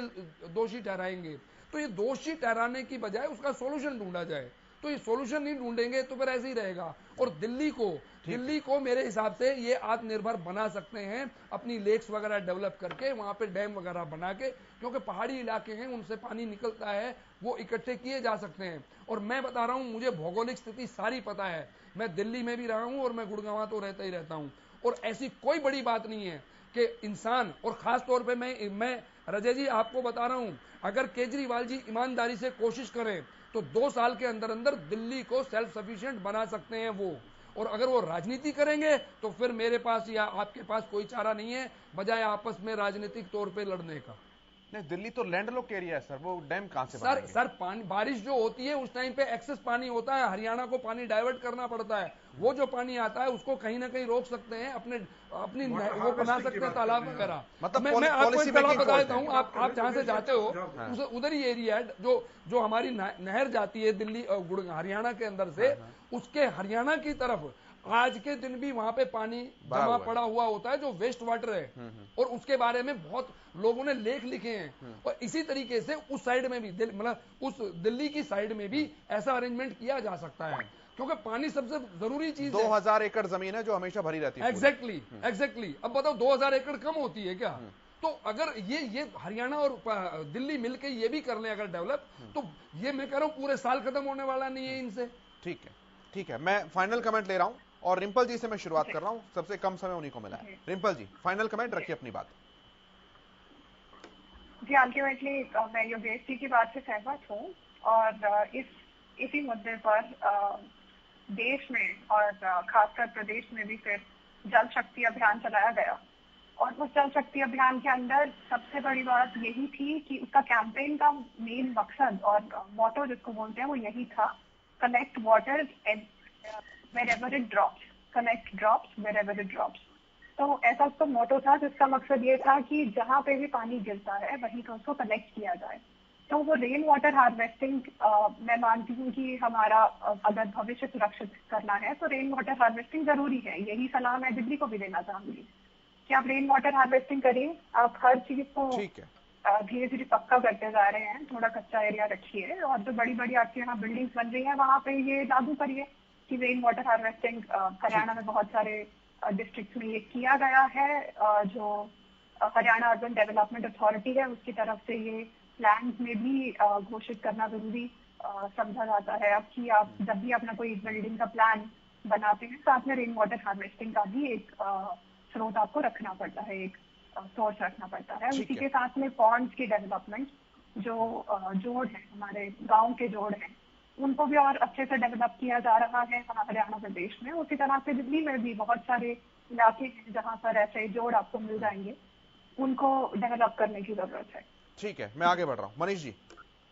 दोषी ठहराएंगे। तो ये दोषी ठहराने की बजाय उसका सॉल्यूशन ढूंढा जाए। तो ये सॉल्यूशन नहीं ढूंढेंगे तो फिर ऐसे ही रहेगा। और दिल्ली को मेरे हिसाब से ये आत्मनिर्भर बना सकते हैं अपनी लेक्स वगैरह डेवलप करके, वहां पे डैम वगैरह बना के, क्योंकि पहाड़ी इलाके हैं उनसे पानी निकलता है, वो इकट्ठे किए जा सकते हैं। और मैं बता रहा हूं, मुझे भौगोलिक स्थिति सारी पता है, मैं दिल्ली में भी रहा हूं और मैं गुड़गांव तो रहता ही रहता हूं। और ऐसी कोई बड़ी बात नहीं है कि इंसान, और खास तौर पे मैं रजय जी आपको बता रहा हूं, अगर केजरीवाल जी ईमानदारी से कोशिश करें तो 2 साल के अंदर अंदर दिल्ली को सेल्फ सफिशिएंट बना सकते हैं वो। और अगर वो राजनीति करेंगे तो फिर मेरे पास या आपके पास कोई चारा नहीं है बजाय आपस में राजनीतिक तौर पे लड़ने का। नहीं, दिल्ली तो लैंडलॉक एरिया है सर, वो डैम कहां से सर पानी बारिश जो होती है उस टाइम पे एक्सेस पानी होता है, हरियाणा को पानी डाइवर्ट करना पड़ता है। वो जो पानी आता है उसको कहीं ना कहीं रोक सकते हैं, अपनी वो बना सकते हैं तालाब वगैरह। मतलब मैं आपको एक तालाब बताता हूँ, आप जहां से जाते हो उधर ही एरिया है जो हमारी नहर जाती है दिल्ली हरियाणा के अंदर से, उसके हरियाणा की तरफ आज के दिन भी वहां पे पानी जमा पड़ा हुआ होता है जो वेस्ट वाटर है। और उसके बारे में बहुत लोगों ने लेख लिखे हैं। और इसी तरीके से उस साइड में भी मतलब उस दिल्ली की साइड में भी ऐसा अरेंजमेंट किया जा सकता है, क्योंकि पानी सबसे जरूरी चीज है। 2000 एकड़ जमीन है जो हमेशा भरी रहती है। एग्जैक्टली। अब बताओ 2000 एकड़ कम होती है क्या? तो अगर ये हरियाणा और दिल्ली मिलकर ये भी कर ले अगर डेवलप, तो ये मैं कह रहा हूं पूरे साल खत्म होने वाला नहीं है इनसे। ठीक है, मैं फाइनल कमेंट ले रहा हूं और रिंपल जी से मैं शुरुआत कर रहा हूं, सबसे कम समय उन्हीं को मिला है। रिंपल जी, फाइनल कमेंट रखिए अपनी बात। जी, अल्टीमेटली मैं योगेश जी की बात से सहमत हूँ और इसी मुद्दे पर देश में और खासकर प्रदेश में भी फिर जल शक्ति अभियान चलाया गया। और उस जल शक्ति अभियान के अंदर सबसे बड़ी बात यही थी कि उसका कैंपेन का मेन मकसद और मोटो जिसको बोलते हैं वो यही था, connect water wherever it drops, connect drops wherever it drops। तो ऐसा तो मोटो था जिसका मकसद ये था कि जहाँ पे भी पानी गिरता है वहीं पर उसको कलेक्ट किया जाए। तो वो रेन वाटर हार्वेस्टिंग मैं मानती हूँ कि हमारा अगर भविष्य सुरक्षित करना है तो रेन वाटर हार्वेस्टिंग जरूरी है। यही सलाह मैं दिल्ली को भी देना चाहूंगी कि आप रेन वाटर हार्वेस्टिंग करिए। आप हर चीज को धीरे धीरे पक्का करते जा रहे हैं, थोड़ा कच्चा एरिया रखिए और जो बड़ी बड़ी आपके यहाँ बिल्डिंग्स बन रही है वहाँ पे ये लागू करिए कि रेन वाटर हार्वेस्टिंग। हरियाणा में बहुत सारे डिस्ट्रिक्ट में ये किया गया है। जो हरियाणा अर्बन डेवलपमेंट अथॉरिटी है उसकी तरफ से ये प्लान में भी घोषित करना जरूरी समझा जाता है अब कि आप जब भी अपना कोई बिल्डिंग का प्लान बनाते हैं साथ में रेन वाटर हार्वेस्टिंग का भी एक स्रोत आपको रखना पड़ता है, एक सोर्स रखना पड़ता है। उसी के साथ में पॉन्ड्स की डेवलपमेंट, जो जोड़ है हमारे गांव के जोड़ हैं, उनको भी और अच्छे से डेवलप किया जा रहा है हरियाणा प्रदेश में। उसी तरह से दिल्ली में भी बहुत सारे इलाके हैं जहाँ पर ऐसे जोड़ आपको मिल जाएंगे, उनको डेवलप करने की जरूरत है। ठीक है, मैं आगे बढ़ रहा हूँ। Manish ji,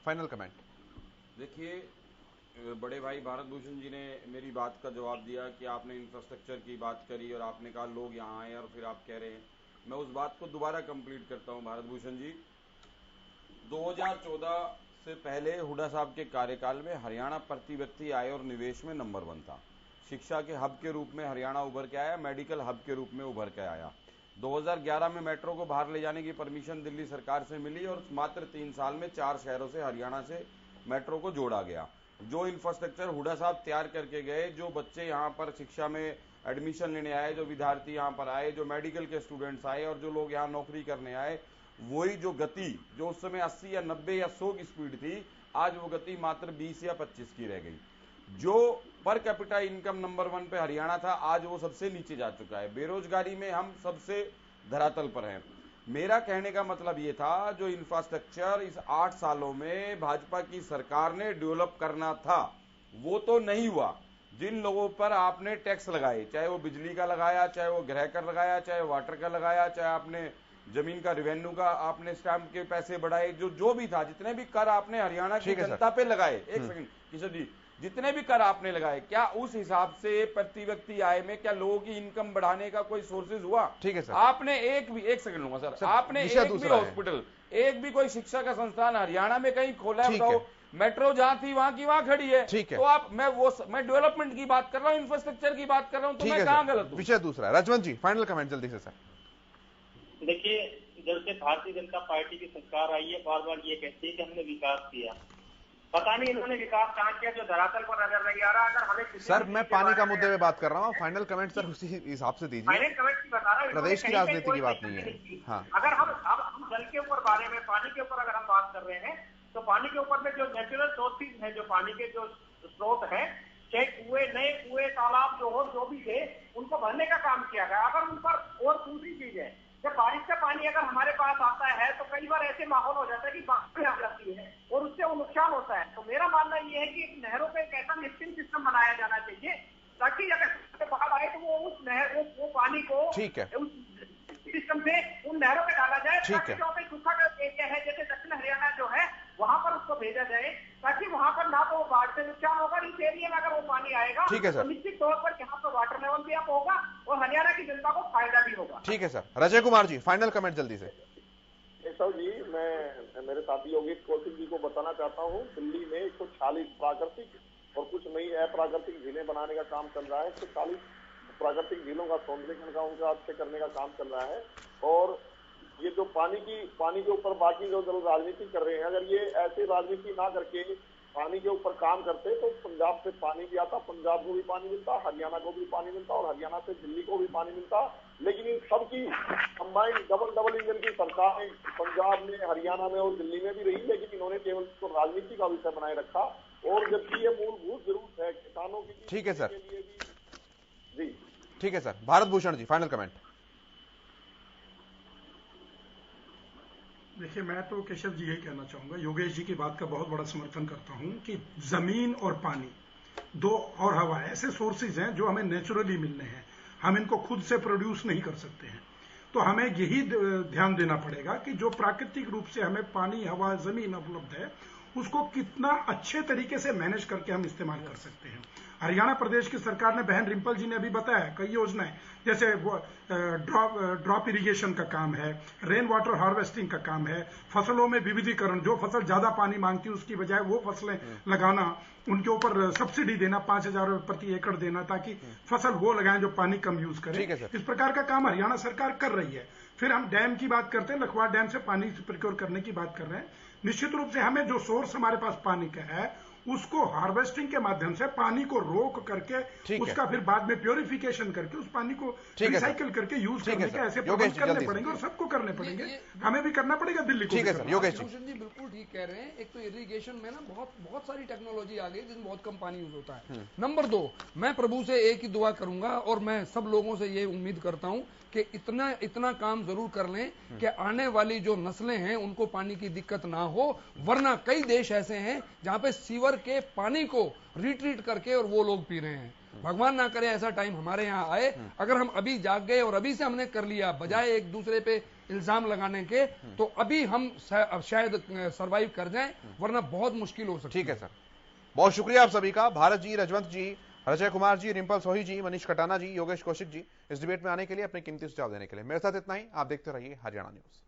final comment. देखिए, बड़े भाई भारत भूषण जी ने मेरी बात का जवाब दिया कि आपने इंफ्रास्ट्रक्चर की बात करी और आपने कहा लोग यहाँ आए और फिर आप कह रहे हैं। मैं उस बात को दोबारा कंप्लीट करता हूँ भारत भूषण जी। 2014 से पहले हुड्डा साहब के कार्यकाल में हरियाणा प्रति व्यक्ति आय और निवेश में नंबर 1 था। शिक्षा के हब के रूप में हरियाणा उभर के आया, मेडिकल हब के रूप में उभर के आया। 2011 में मेट्रो को बाहर ले जाने की परमिशन दिल्ली सरकार से मिली और मात्र 3 साल में 4 शहरों से हरियाणा से मेट्रो को जोड़ा गया। जो इंफ्रास्ट्रक्चर हुड्डा साहब तैयार करके गए, जो बच्चे यहाँ पर शिक्षा में एडमिशन लेने आए, जो विद्यार्थी यहाँ पर आए, जो मेडिकल के स्टूडेंट्स आए और जो लोग यहाँ नौकरी करने आए, वही जो गति जो उस समय 80 या 90 या 100 की स्पीड थी, आज वो गति मात्र 20 या 25 की रह गई। जो पर कैपिटा इनकम नंबर 1 पे हरियाणा था, आज वो सबसे नीचे जा चुका है। बेरोजगारी में हम सबसे धरातल पर हैं। मेरा कहने का मतलब ये था, जो इंफ्रास्ट्रक्चर इस 8 सालों में भाजपा की सरकार ने डेवलप करना था वो तो नहीं हुआ। जिन लोगों पर आपने टैक्स लगाए, चाहे वो बिजली का लगाया, चाहे वो गृह कर लगाया, चाहे वाटर का लगाया, चाहे आपने जमीन का रेवेन्यू का आपने स्टैंप के पैसे बढ़ाए, जो भी था, जितने भी कर आपने हरियाणा की जनता पे लगाए, एक सेकंड किशोर जी, जितने भी कर आपने लगाए, क्या उस हिसाब से प्रति व्यक्ति आय में क्या लोगों की इनकम बढ़ाने का कोई सोर्सेज हुआ? ठीक है सर। आपने एक सेकंड लूंगा सर, आपने एक भी हॉस्पिटल, एक भी कोई शिक्षा का संस्थान हरियाणा में कहीं खोला है? बताओ। मेट्रो जहां थी वहां की वहां खड़ी है। ठीक है। तो आप मैं डेवलपमेंट की बात कर रहा हूं, इंफ्रास्ट्रक्चर की बात कर रहा हूं, तो मैं कहां गलत हूं? विषय दूसरा है। रजवंत जी, फाइनल कमेंट जल्दी से सर। देखिए, जब से भारतीय जनता पार्टी की सरकार आई है, बार बार ये कहती है कि हमने विकास किया। पता नहीं इन्होंने विकास कहाँ किया जो धरातल पर नजर नहीं आ रहा। अगर हमें सर, मैं पानी का मुद्दे पे बात कर रहा हूँ। फाइनल कमेंट सर उसी हिसाब से दीजिए। फाइनल कमेंट की बता रहा हूँ, प्रदेश की राजनीति की बात नहीं है। हाँ, अगर हम जल के ऊपर बारे में, पानी के ऊपर अगर हम बात कर रहे हैं, तो पानी के ऊपर में जो नेचुरल सोर्सेज है, जो पानी के जो स्रोत है, चाहे कुएं, नए कुएं, तालाब जो भी थे, उनको भरने का काम किया गया। अगर उन पर और दूसरी चीज है, जब बारिश का पानी अगर हमारे पास आता है तो कई बार ऐसे माहौल हो जाता है कि बाढ़ आ जाती है और उससे वो नुकसान होता है। तो मेरा मानना ये है कि नहरों पे एक ऐसा लिफ्टिंग सिस्टम बनाया जाना चाहिए ताकि अगर बाढ़ आए तो वो उस नहर वो पानी को ठीक है उस सिस्टम से उन नहरों पे डाला जाए। ठीक है। जो सूखा का एरिया है, जैसे दक्षिण हरियाणा जो है, वहां पर उसको भेजा जाए ताकि वहां पर ना तो बाढ़ से नुकसान होगा, इस एरिया में अगर वो पानी आएगा तो निश्चित तौर पर यहाँ पर वाटर लेवल भी अप होगा और हरियाणा की जनता को फायदा भी होगा। ठीक है sir. रजय Kumar ji, final comment जल्दी से। केशव जी, मैं मेरे साथी योगेश कौशिक जी को बताना चाहता हूँ, दिल्ली में 146 प्राकृतिक और कुछ नई अप्राकृतिक झीलें बनाने का काम चल रहा है। 140 प्राकृतिक झीलों का सौंदर्यीकरण का उनका अच्छे करने का काम चल रहा है। और ये जो पानी के ऊपर बाकी जो राजनीति कर रहे हैं, अगर ये ऐसे राजनीति ना करके पानी के ऊपर काम करते तो पंजाब से पानी भी आता, पंजाब को भी पानी मिलता, हरियाणा को भी पानी मिलता और हरियाणा से दिल्ली को भी पानी मिलता। लेकिन इन सबकी कंबाइंड डबल इंजन की सरकार पंजाब में, हरियाणा में और दिल्ली में भी रही, लेकिन इन्होंने केवल इसको राजनीति का विषय बनाए रखा। और जबकि ये मूलभूत जरूरत है किसानों की। ठीक है सर। जी ठीक है sir. Bharat Bhushan ji, final comment. देखिए, मैं तो केशव जी यही कहना चाहूंगा, योगेश जी की बात का बहुत बड़ा समर्थन करता हूं कि जमीन और पानी दो और हवा ऐसे सोर्सेज हैं जो हमें नेचुरली मिलने हैं, हम इनको खुद से प्रोड्यूस नहीं कर सकते हैं। तो हमें यही ध्यान देना पड़ेगा कि जो प्राकृतिक रूप से हमें पानी, हवा, जमीन उपलब्ध है, उसको कितना अच्छे तरीके से मैनेज करके हम इस्तेमाल कर सकते हैं। हरियाणा प्रदेश की सरकार ने, बहन रिंपल जी ने अभी बताया, कई योजनाएं, जैसे वो ड्रॉप इरिगेशन का काम है, रेन वाटर हार्वेस्टिंग का काम है, फसलों में विविधीकरण, जो फसल ज्यादा पानी मांगती है उसकी बजाय वो फसलें लगाना, उनके ऊपर सब्सिडी देना, 5,000 रुपए प्रति एकड़ देना, ताकि फसल वो लगाएं जो पानी कम यूज करें। इस प्रकार का काम हरियाणा सरकार कर रही है। फिर हम डैम की बात करते हैं, लखवाड़ डैम से पानी प्रिक्योर करने की बात कर रहे हैं। निश्चित रूप से हमें जो सोर्स हमारे पास पानी का है उसको हार्वेस्टिंग के माध्यम से पानी को रोक करके उसका फिर बाद में प्योरिफिकेशन करके उस पानी को रिसाइकिल करके यूज करने के ऐसे प्रबंध करने पड़ेंगे और सबको करने पड़ेंगे। हमें भी करना पड़ेगा, दिल्ली को। ठीक है सर, योगेश जी बिल्कुल ठीक कह रहे हैं। एक तो इरिगेशन में ना बहुत सारी टेक्नोलॉजी आ गई जिसमें बहुत कम पानी यूज होता है। नंबर 2, मैं प्रभु से एक ही दुआ करूंगा और मैं सब लोगों से ये उम्मीद करता हूं कि इतना काम जरूर कर लें कि आने वाली जो नस्लें हैं उनको पानी की दिक्कत ना हो, वरना कई देश ऐसे हैं जहां पे सीवर के पानी को रिट्रीट करके और वो लोग पी रहे हैं। भगवान ना करे ऐसा टाइम हमारे यहाँ आए। अगर हम अभी जाग गए और अभी से हमने कर लिया बजाय एक दूसरे पे इल्जाम लगाने के, तो अभी हम शायद सरवाइव कर जाएं, वरना बहुत मुश्किल हो सकती है। ठीक है सर, बहुत शुक्रिया आप सभी का, भारत जी, रजवंत जी, अजय कुमार जी, रिंपल सोही जी, मनीष कटाना जी, योगेश कौशिक जी, इस डिबेट में आने के लिए, अपने कीमती सुझाव देने के लिए। मेरे साथ इतना ही। आप देखते रहिए हरियाणा न्यूज।